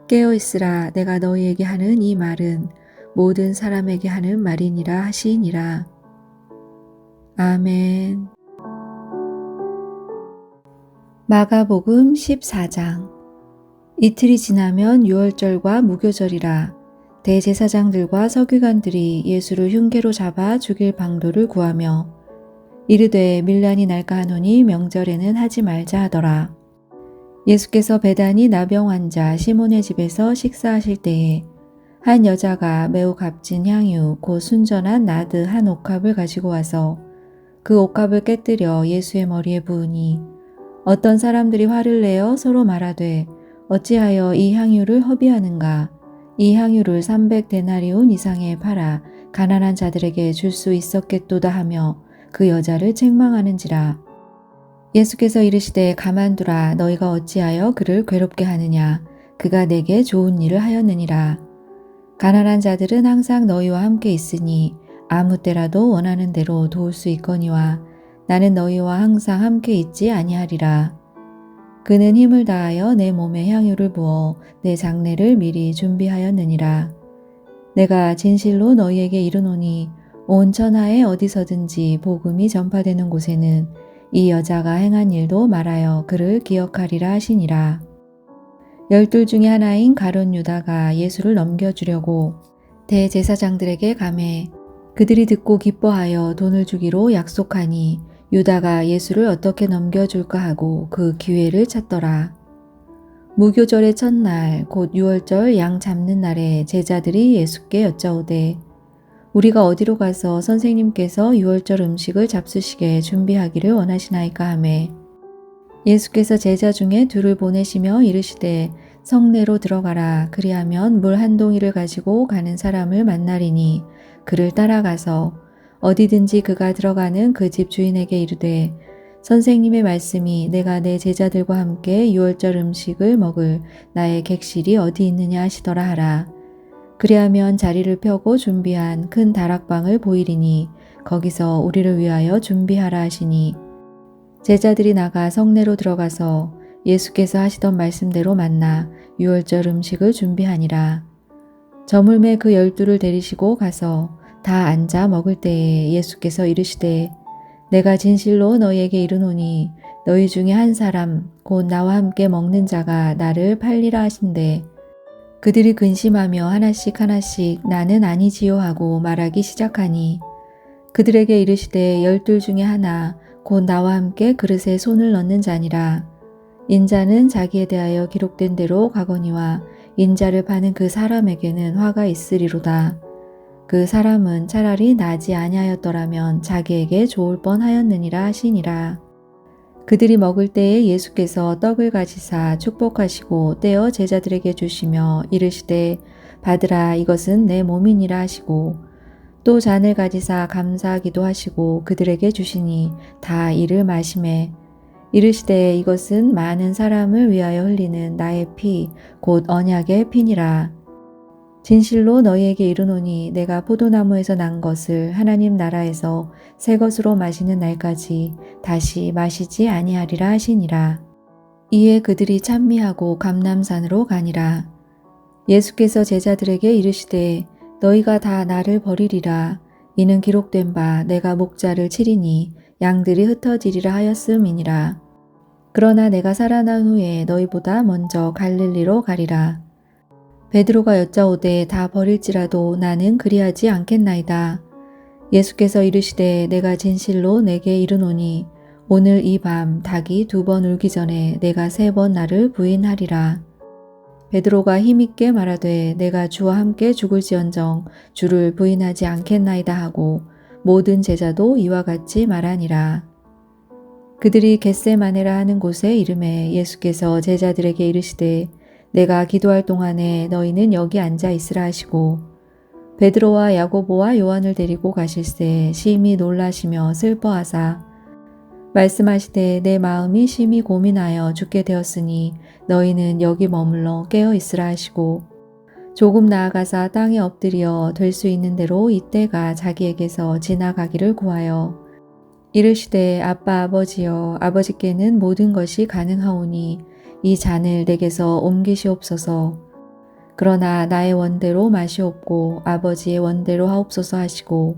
깨어있으라. 내가 너희에게 하는 이 말은 모든 사람에게 하는 말이니라 하시니라. 아멘. 마가복음 14장. 이틀이 지나면 유월절과 무교절이라. 대제사장들과 서기관들이 예수를 흉계로 잡아 죽일 방도를 구하며 이르되 밀란이 날까 하노니 명절에는 하지 말자 하더라. 예수께서 베다니 나병 환자 시몬의 집에서 식사하실 때에 한 여자가 매우 값진 향유 곧 순전한 나드 한 옥합을 가지고 와서 그 옥합을 깨뜨려 예수의 머리에 부으니 어떤 사람들이 화를 내어 서로 말하되 어찌하여 이 향유를 허비하는가. 이 향유를 300데나리온 이상에 팔아 가난한 자들에게 줄 수 있었겠도다 하며 그 여자를 책망하는지라. 예수께서 이르시되 가만두라. 너희가 어찌하여 그를 괴롭게 하느냐. 그가 내게 좋은 일을 하였느니라. 가난한 자들은 항상 너희와 함께 있으니 아무 때라도 원하는 대로 도울 수 있거니와 나는 너희와 항상 함께 있지 아니하리라. 그는 힘을 다하여 내 몸에 향유를 부어 내 장례를 미리 준비하였느니라. 내가 진실로 너희에게 이르노니 온 천하에 어디서든지 복음이 전파되는 곳에는 이 여자가 행한 일도 말하여 그를 기억하리라 하시니라. 12 중에 하나인 가룟 유다가 예수를 넘겨주려고 대제사장들에게 가매 그들이 듣고 기뻐하여 돈을 주기로 약속하니 유다가 예수를 어떻게 넘겨줄까 하고 그 기회를 찾더라. 무교절의 첫날 곧 유월절 양 잡는 날에 제자들이 예수께 여짜오되 우리가 어디로 가서 선생님께서 유월절 음식을 잡수시게 준비하기를 원하시나이까 하매 예수께서 제자 중에 둘을 보내시며 이르시되 성내로 들어가라. 그리하면 물 한 동이를 가지고 가는 사람을 만나리니 그를 따라가서 어디든지 그가 들어가는 그 집 주인에게 이르되 선생님의 말씀이 내가 내 제자들과 함께 유월절 음식을 먹을 나의 객실이 어디 있느냐 하시더라 하라. 그리하면 자리를 펴고 준비한 큰 다락방을 보이리니 거기서 우리를 위하여 준비하라 하시니 제자들이 나가 성내로 들어가서 예수께서 하시던 말씀대로 만나 유월절 음식을 준비하니라. 저물매 그 12를 데리시고 가서 다 앉아 먹을 때에 예수께서 이르시되 내가 진실로 너희에게 이르노니 너희 중에 한 사람 곧 나와 함께 먹는 자가 나를 팔리라 하신대 그들이 근심하며 하나씩 하나씩 나는 아니지요 하고 말하기 시작하니 그들에게 이르시되 12 중에 하나 곧 나와 함께 그릇에 손을 넣는 자니라. 인자는 자기에 대하여 기록된 대로 가거니와 인자를 파는 그 사람에게는 화가 있으리로다. 그 사람은 차라리 나지 아니하였더라면 자기에게 좋을 뻔하였느니라 하시니라. 그들이 먹을 때에 예수께서 떡을 가지사 축복하시고 떼어 제자들에게 주시며 이르시되 받으라 이것은 내 몸이니라 하시고 또 잔을 가지사 감사하기도 하시고 그들에게 주시니 다 이를 마시매 이르시되 이것은 많은 사람을 위하여 흘리는 나의 피 곧 언약의 피니라. 진실로 너희에게 이르노니 내가 포도나무에서 난 것을 하나님 나라에서 새 것으로 마시는 날까지 다시 마시지 아니하리라 하시니라. 이에 그들이 찬미하고 감람산으로 가니라. 예수께서 제자들에게 이르시되 너희가 다 나를 버리리라. 이는 기록된 바 내가 목자를 치리니 양들이 흩어지리라 하였음이니라. 그러나 내가 살아난 후에 너희보다 먼저 갈릴리로 가리라. 베드로가 여짜오되 다 버릴지라도 나는 그리하지 않겠나이다. 예수께서 이르시되 내가 진실로 내게 이르노니 오늘 이 밤 닭이 2번 울기 전에 내가 3번 나를 부인하리라. 베드로가 힘있게 말하되 내가 주와 함께 죽을지언정 주를 부인하지 않겠나이다 하고 모든 제자도 이와 같이 말하니라. 그들이 겟세마네라 하는 곳에 이르매 예수께서 제자들에게 이르시되 내가 기도할 동안에 너희는 여기 앉아 있으라 하시고 베드로와 야고보와 요한을 데리고 가실새 심히 놀라시며 슬퍼하사 말씀하시되 내 마음이 심히 고민하여 죽게 되었으니 너희는 여기 머물러 깨어 있으라 하시고 조금 나아가사 땅에 엎드려 될 수 있는 대로 이때가 자기에게서 지나가기를 구하여 이르시되 아빠 아버지여 아버지께는 모든 것이 가능하오니 이 잔을 내게서 옮기시옵소서. 그러나 나의 원대로 마시옵고 아버지의 원대로 하옵소서 하시고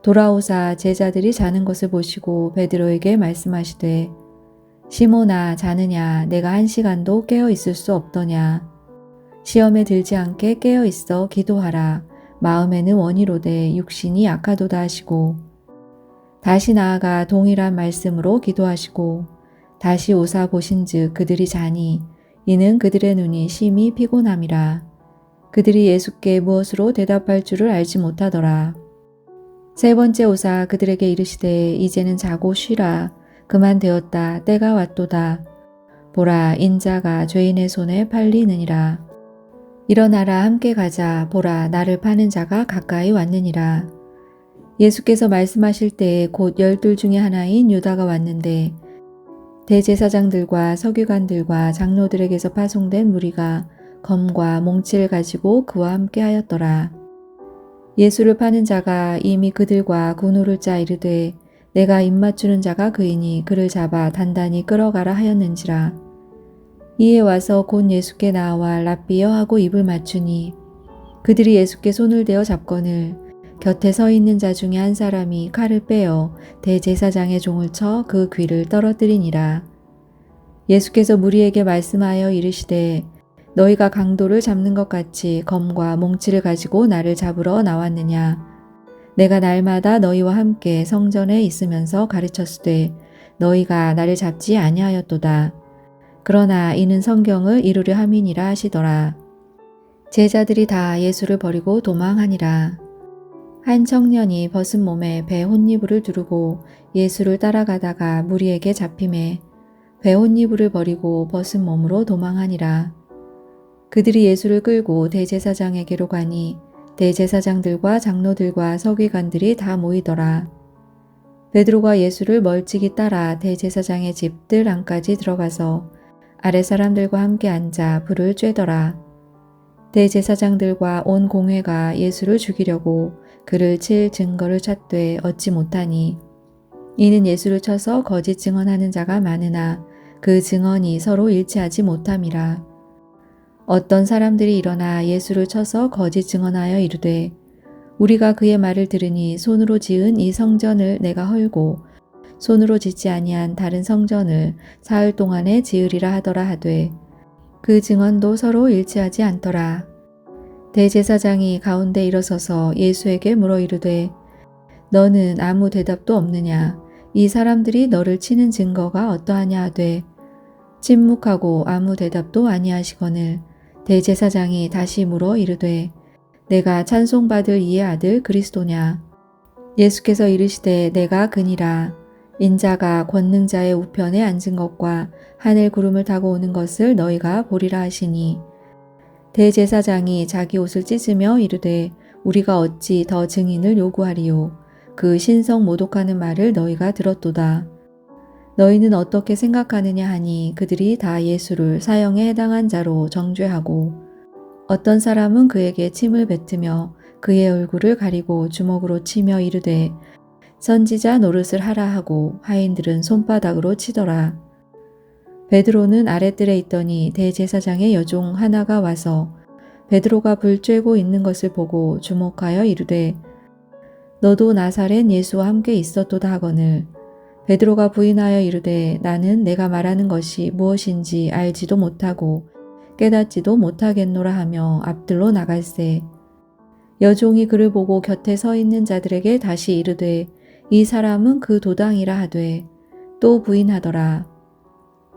돌아오사 제자들이 자는 것을 보시고 베드로에게 말씀하시되 시몬아 자느냐 내가 1시간도 깨어 있을 수 없더냐. 시험에 들지 않게 깨어 있어 기도하라. 마음에는 원이로되 육신이 약하도다 하시고 다시 나아가 동일한 말씀으로 기도하시고 다시 오사 보신즉 그들이 자니 이는 그들의 눈이 심히 피곤함이라. 그들이 예수께 무엇으로 대답할 줄을 알지 못하더라. 3번째 오사 그들에게 이르시되 이제는 자고 쉬라. 그만 되었다. 때가 왔도다. 보라 인자가 죄인의 손에 팔리느니라. 일어나라 함께 가자. 보라 나를 파는 자가 가까이 왔느니라. 예수께서 말씀하실 때에 곧 12 중에 하나인 유다가 왔는데 대제사장들과 서기관들과 장로들에게서 파송된 무리가 검과 몽치를 가지고 그와 함께 하였더라. 예수를 파는 자가 이미 그들과 군우를 짜 이르되 내가 입맞추는 자가 그이니 그를 잡아 단단히 끌어가라 하였는지라. 이에 와서 곧 예수께 나와 랍비여 하고 입을 맞추니 그들이 예수께 손을 대어 잡거늘 곁에 서 있는 자 중에 한 사람이 칼을 빼어 대제사장의 종을 쳐 그 귀를 떨어뜨리니라. 예수께서 무리에게 말씀하여 이르시되 너희가 강도를 잡는 것 같이 검과 몽치를 가지고 나를 잡으러 나왔느냐. 내가 날마다 너희와 함께 성전에 있으면서 가르쳤으되 너희가 나를 잡지 아니하였도다. 그러나 이는 성경을 이루려 함이니라 하시더라. 제자들이 다 예수를 버리고 도망하니라. 한 청년이 벗은 몸에 배 혼니부를 두르고 예수를 따라가다가 무리에게 잡히매 배 혼니부를 버리고 벗은 몸으로 도망하니라. 그들이 예수를 끌고 대제사장에게로 가니 대제사장들과 장로들과 서기관들이 다 모이더라. 베드로가 예수를 멀찍이 따라 대제사장의 집들 안까지 들어가서 아랫 사람들과 함께 앉아 불을 쬐더라. 대제사장들과 온 공회가 예수를 죽이려고 그를 칠 증거를 찾되 얻지 못하니 이는 예수를 쳐서 거짓 증언하는 자가 많으나 그 증언이 서로 일치하지 못함이라. 어떤 사람들이 일어나 예수를 쳐서 거짓 증언하여 이르되 우리가 그의 말을 들으니 손으로 지은 이 성전을 내가 헐고 손으로 짓지 아니한 다른 성전을 사흘 동안에 지으리라 하더라 하되 그 증언도 서로 일치하지 않더라. 대제사장이 가운데 일어서서 예수에게 물어 이르되 너는 아무 대답도 없느냐. 이 사람들이 너를 치는 증거가 어떠하냐 하되 침묵하고 아무 대답도 아니하시거늘 대제사장이 다시 물어 이르되 내가 찬송받을 이의 아들 그리스도냐. 예수께서 이르시되 내가 그니라. 인자가 권능자의 우편에 앉은 것과 하늘 구름을 타고 오는 것을 너희가 보리라 하시니 대제사장이 자기 옷을 찢으며 이르되 우리가 어찌 더 증인을 요구하리요. 그 신성 모독하는 말을 너희가 들었도다. 너희는 어떻게 생각하느냐 하니 그들이 다 예수를 사형에 해당한 자로 정죄하고 어떤 사람은 그에게 침을 뱉으며 그의 얼굴을 가리고 주먹으로 치며 이르되 선지자 노릇을 하라 하고 하인들은 손바닥으로 치더라. 베드로는 아랫뜰에 있더니 대제사장의 여종 하나가 와서 베드로가 불 쬐고 있는 것을 보고 주목하여 이르되 너도 나사렛 예수와 함께 있었도다 하거늘 베드로가 부인하여 이르되 나는 내가 말하는 것이 무엇인지 알지도 못하고 깨닫지도 못하겠노라 하며 앞들로 나갈새 여종이 그를 보고 곁에 서 있는 자들에게 다시 이르되 이 사람은 그 도당이라 하되 또 부인하더라.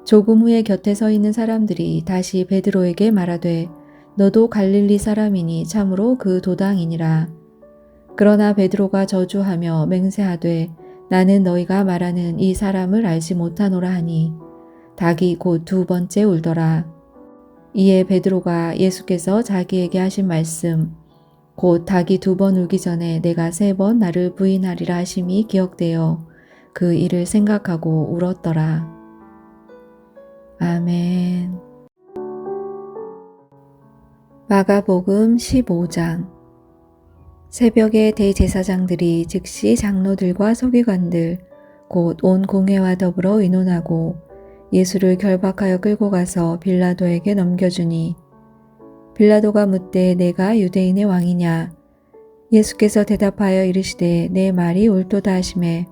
조금 후에 곁에 서 있는 사람들이 다시 베드로에게 말하되 너도 갈릴리 사람이니 참으로 그 도당이니라. 그러나 베드로가 저주하며 맹세하되 나는 너희가 말하는 이 사람을 알지 못하노라 하니 닭이 곧 두 번째 울더라. 이에 베드로가 예수께서 자기에게 하신 말씀 곧 닭이 두 번 울기 전에 내가 세 번 나를 부인하리라 하심이 기억되어 그 일을 생각하고 울었더라. 아멘. 마가복음 15장. 새벽에 대제사장들이 즉시 장로들과 서기관들 곧 온 공회와 더불어 의논하고 예수를 결박하여 끌고 가서 빌라도에게 넘겨주니 빌라도가 묻되 내가 유대인의 왕이냐 예수께서 대답하여 이르시되 내 말이 옳도다 하시매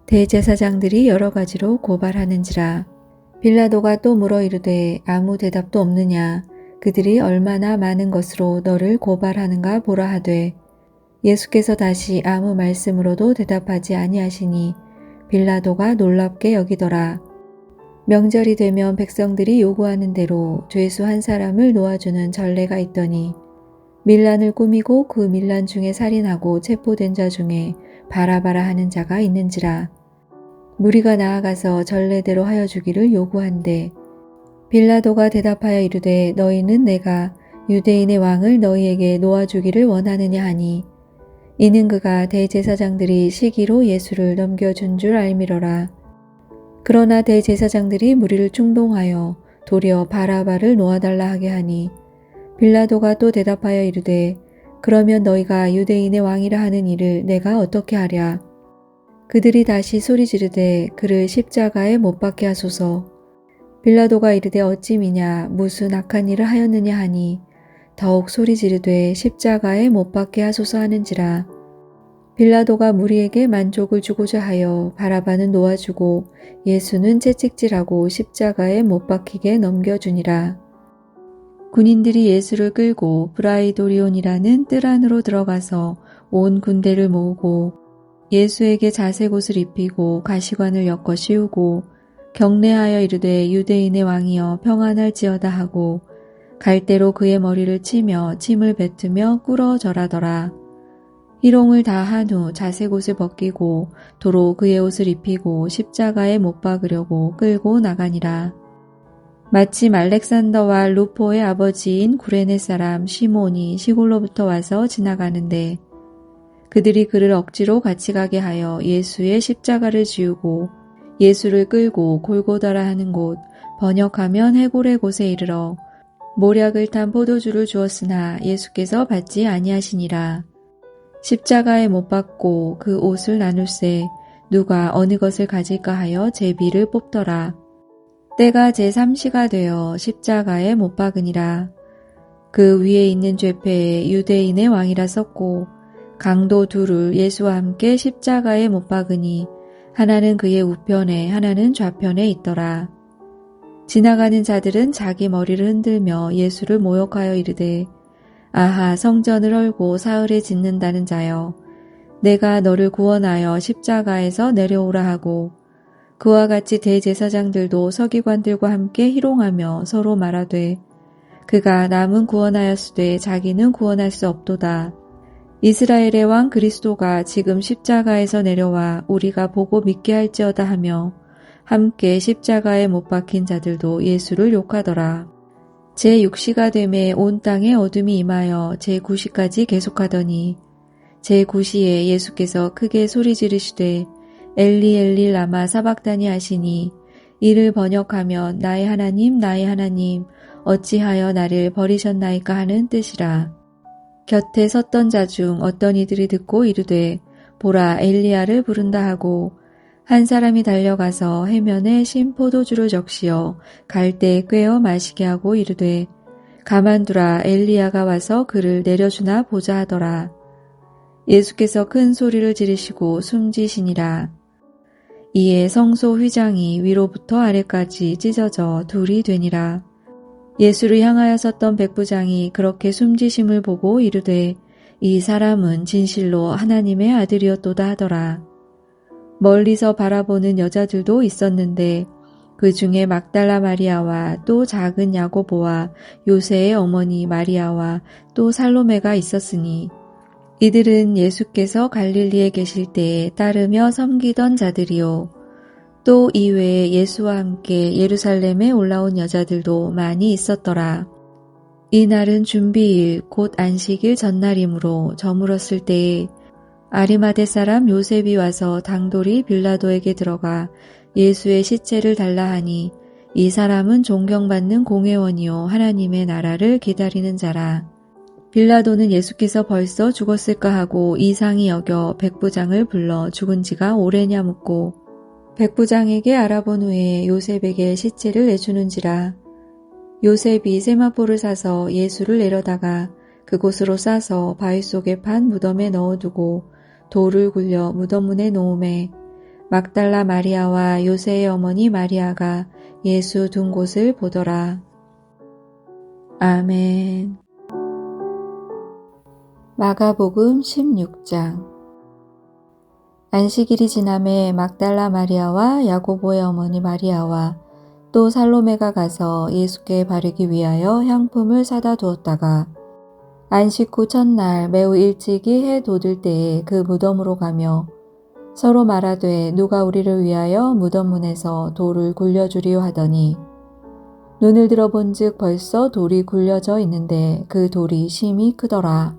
대제사장들이 여러 가지로 고발하는지라. 빌라도가 또 물어 이르되 아무 대답도 없느냐 그들이 얼마나 많은 것으로 너를 고발하는가 보라 하되 예수께서 다시 아무 말씀으로도 대답하지 아니하시니 빌라도가 놀랍게 여기더라. 명절이 되면 백성들이 요구하는 대로 죄수 한 사람을 놓아주는 전례가 있더니 밀란을 꾸미고 그 밀란 중에 살인하고 체포된 자 중에 바라바라 하는 자가 있는지라. 무리가 나아가서 전례대로 하여 주기를 요구한대 빌라도가 대답하여 이르되 너희는 내가 유대인의 왕을 너희에게 놓아주기를 원하느냐 하니 이는 그가 대제사장들이 시기로 예수를 넘겨준 줄 알미러라. 그러나 대제사장들이 무리를 충동하여 도리어 바라바를 놓아달라 하게 하니 빌라도가 또 대답하여 이르되 그러면 너희가 유대인의 왕이라 하는 일을 내가 어떻게 하랴. 그들이 다시 소리 지르되 그를 십자가에 못 박게 하소서. 빌라도가 이르되 어찌 미냐 무슨 악한 일을 하였느냐 하니 더욱 소리 지르되 십자가에 못 박게 하소서 하는지라. 빌라도가 무리에게 만족을 주고자 하여 바라바는 놓아주고 예수는 채찍질하고 십자가에 못 박히게 넘겨주니라. 군인들이 예수를 끌고 브라이도리온이라는 뜰 안으로 들어가서 온 군대를 모으고 예수에게 자색옷을 입히고 가시관을 엮어 씌우고 경례하여 이르되 유대인의 왕이여 평안할지어다 하고 갈대로 그의 머리를 치며 침을 뱉으며 꿇어 절하더라. 희롱을 다 한 후 자색옷을 벗기고 도로 그의 옷을 입히고 십자가에 못 박으려고 끌고 나가니라. 마침 알렉산더와 루포의 아버지인 구레네 사람 시몬이 시골로부터 와서 지나가는데 그들이 그를 억지로 같이 가게 하여 예수의 십자가를 지우고 예수를 끌고 골고다라 하는 곳 번역하면 해골의 곳에 이르러 모략을 탄 포도주를 주었으나 예수께서 받지 아니하시니라. 십자가에 못 박고 그 옷을 나눌세 누가 어느 것을 가질까 하여 제비를 뽑더라. 때가 제3시가 되어 십자가에 못 박으니라. 그 위에 있는 죄패에 유대인의 왕이라 썼고 강도 둘을 예수와 함께 십자가에 못 박으니 하나는 그의 우편에 하나는 좌편에 있더라. 지나가는 자들은 자기 머리를 흔들며 예수를 모욕하여 이르되 아하 성전을 헐고 사흘에 짓는다는 자여 내가 너를 구원하여 십자가에서 내려오라 하고 그와 같이 대제사장들도 서기관들과 함께 희롱하며 서로 말하되 그가 남은 구원하였으되 자기는 구원할 수 없도다. 이스라엘의 왕 그리스도가 지금 십자가에서 내려와 우리가 보고 믿게 할지어다 하며 함께 십자가에 못 박힌 자들도 예수를 욕하더라. 제6시가 되매 온 땅에 어둠이 임하여 제9시까지 계속하더니 제9시에 예수께서 크게 소리 지르시되 엘리 엘리 라마 사박다니 하시니 이를 번역하면 나의 하나님 어찌하여 나를 버리셨나이까 하는 뜻이라. 곁에 섰던 자 중 어떤 이들이 듣고 이르되 보라 엘리야를 부른다 하고 한 사람이 달려가서 해면에 신 포도주를 적시어 갈대에 꿰어 마시게 하고 이르되 가만두라 엘리야가 와서 그를 내려주나 보자 하더라. 예수께서 큰 소리를 지르시고 숨지시니라. 이에 성소 휘장이 위로부터 아래까지 찢어져 둘이 되니라. 예수를 향하여 섰던 백부장이 그렇게 숨지심을 보고 이르되 이 사람은 진실로 하나님의 아들이었도다 하더라. 멀리서 바라보는 여자들도 있었는데 그 중에 막달라 마리아와 또 작은 야고보와 요새의 어머니 마리아와 또 살로메가 있었으니 이들은 예수께서 갈릴리에 계실 때에 따르며 섬기던 자들이요. 또 이외에 예수와 함께 예루살렘에 올라온 여자들도 많이 있었더라. 이날은 준비일 곧 안식일 전날이므로 저물었을 때에 아리마대 사람 요셉이 와서 당돌이 빌라도에게 들어가 예수의 시체를 달라 하니 이 사람은 존경받는 공회원이요 하나님의 나라를 기다리는 자라. 빌라도는 예수께서 벌써 죽었을까 하고 이상히 여겨 백부장을 불러 죽은 지가 오래냐 묻고 백부장에게 알아본 후에 요셉에게 시체를 내주는지라. 요셉이 세마포를 사서 예수를 내려다가 그곳으로 싸서 바위 속에 판 무덤에 넣어두고 돌을 굴려 무덤 문에 놓음에 막달라 마리아와 요새의 어머니 마리아가 예수 둔 곳을 보더라. 아멘. 마가복음 16장. 안식일이 지남에 막달라 마리아와 야고보의 어머니 마리아와 또 살로메가 가서 예수께 바르기 위하여 향품을 사다 두었다가 안식 후 첫날 매우 일찍이 해 돋을 때에 그 무덤으로 가며 서로 말하되 누가 우리를 위하여 무덤 문에서 돌을 굴려주리요 하더니 눈을 들어본즉 벌써 돌이 굴려져 있는데 그 돌이 심히 크더라.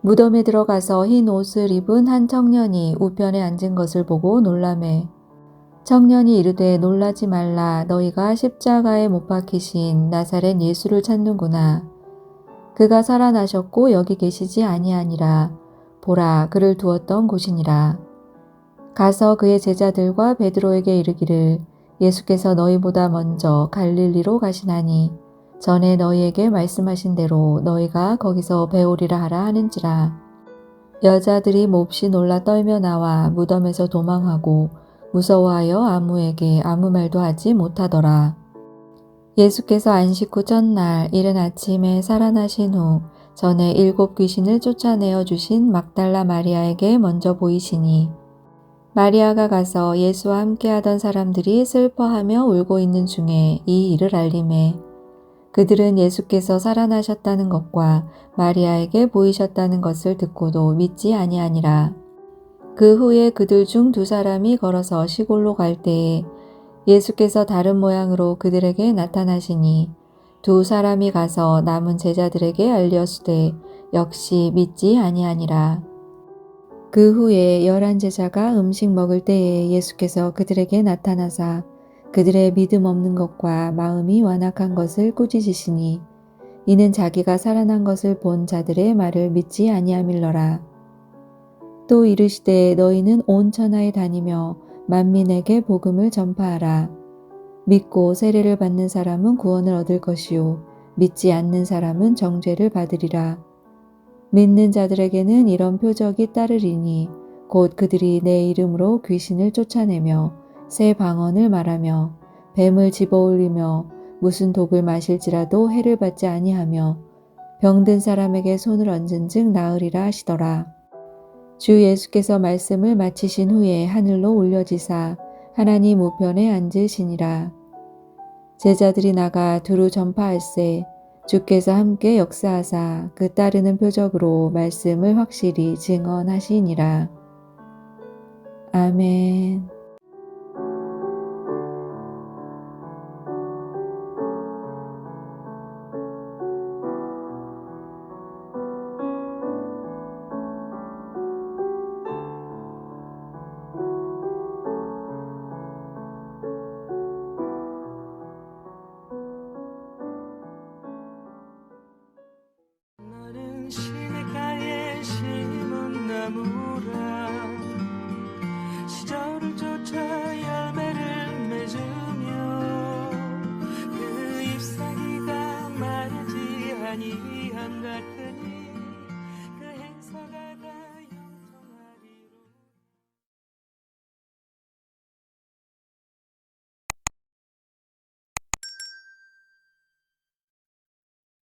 무덤에 들어가서 흰 옷을 입은 한 청년이 우편에 앉은 것을 보고 놀라매 청년이 이르되 놀라지 말라 너희가 십자가에 못 박히신 나사렛 예수를 찾는구나. 그가 살아나셨고 여기 계시지 아니하니라. 보라 그를 두었던 곳이니라. 가서 그의 제자들과 베드로에게 이르기를 예수께서 너희보다 먼저 갈릴리로 가시나니 전에 너희에게 말씀하신 대로 너희가 거기서 배우리라 하라 하는지라. 여자들이 몹시 놀라 떨며 나와 무덤에서 도망하고 무서워하여 아무에게 아무 말도 하지 못하더라. 예수께서 안식 후 첫날 이른 아침에 살아나신 후 전에 7 귀신을 쫓아내어 주신 막달라 마리아에게 먼저 보이시니 마리아가 가서 예수와 함께하던 사람들이 슬퍼하며 울고 있는 중에 이 일을 알림해 그들은 예수께서 살아나셨다는 것과 마리아에게 보이셨다는 것을 듣고도 믿지 아니하니라. 그 후에 그들 중 2 사람이 걸어서 시골로 갈 때에 예수께서 다른 모양으로 그들에게 나타나시니 2 사람이 가서 남은 제자들에게 알렸으되 역시 믿지 아니하니라. 그 후에 11 제자가 음식 먹을 때에 예수께서 그들에게 나타나사 그들의 믿음 없는 것과 마음이 완악한 것을 꾸짖으시니 이는 자기가 살아난 것을 본 자들의 말을 믿지 아니함일러라. 또 이르시되 너희는 온 천하에 다니며 만민에게 복음을 전파하라. 믿고 세례를 받는 사람은 구원을 얻을 것이요 믿지 않는 사람은 정죄를 받으리라. 믿는 자들에게는 이런 표적이 따르리니 곧 그들이 내 이름으로 귀신을 쫓아내며 새 방언을 말하며 뱀을 집어올리며 무슨 독을 마실지라도 해를 받지 아니하며 병든 사람에게 손을 얹은즉 나으리라 하시더라. 주 예수께서 말씀을 마치신 후에 하늘로 올려지사 하나님 우편에 앉으시니라. 제자들이 나가 두루 전파할세 주께서 함께 역사하사 그 따르는 표적으로 말씀을 확실히 증언하시니라. 아멘.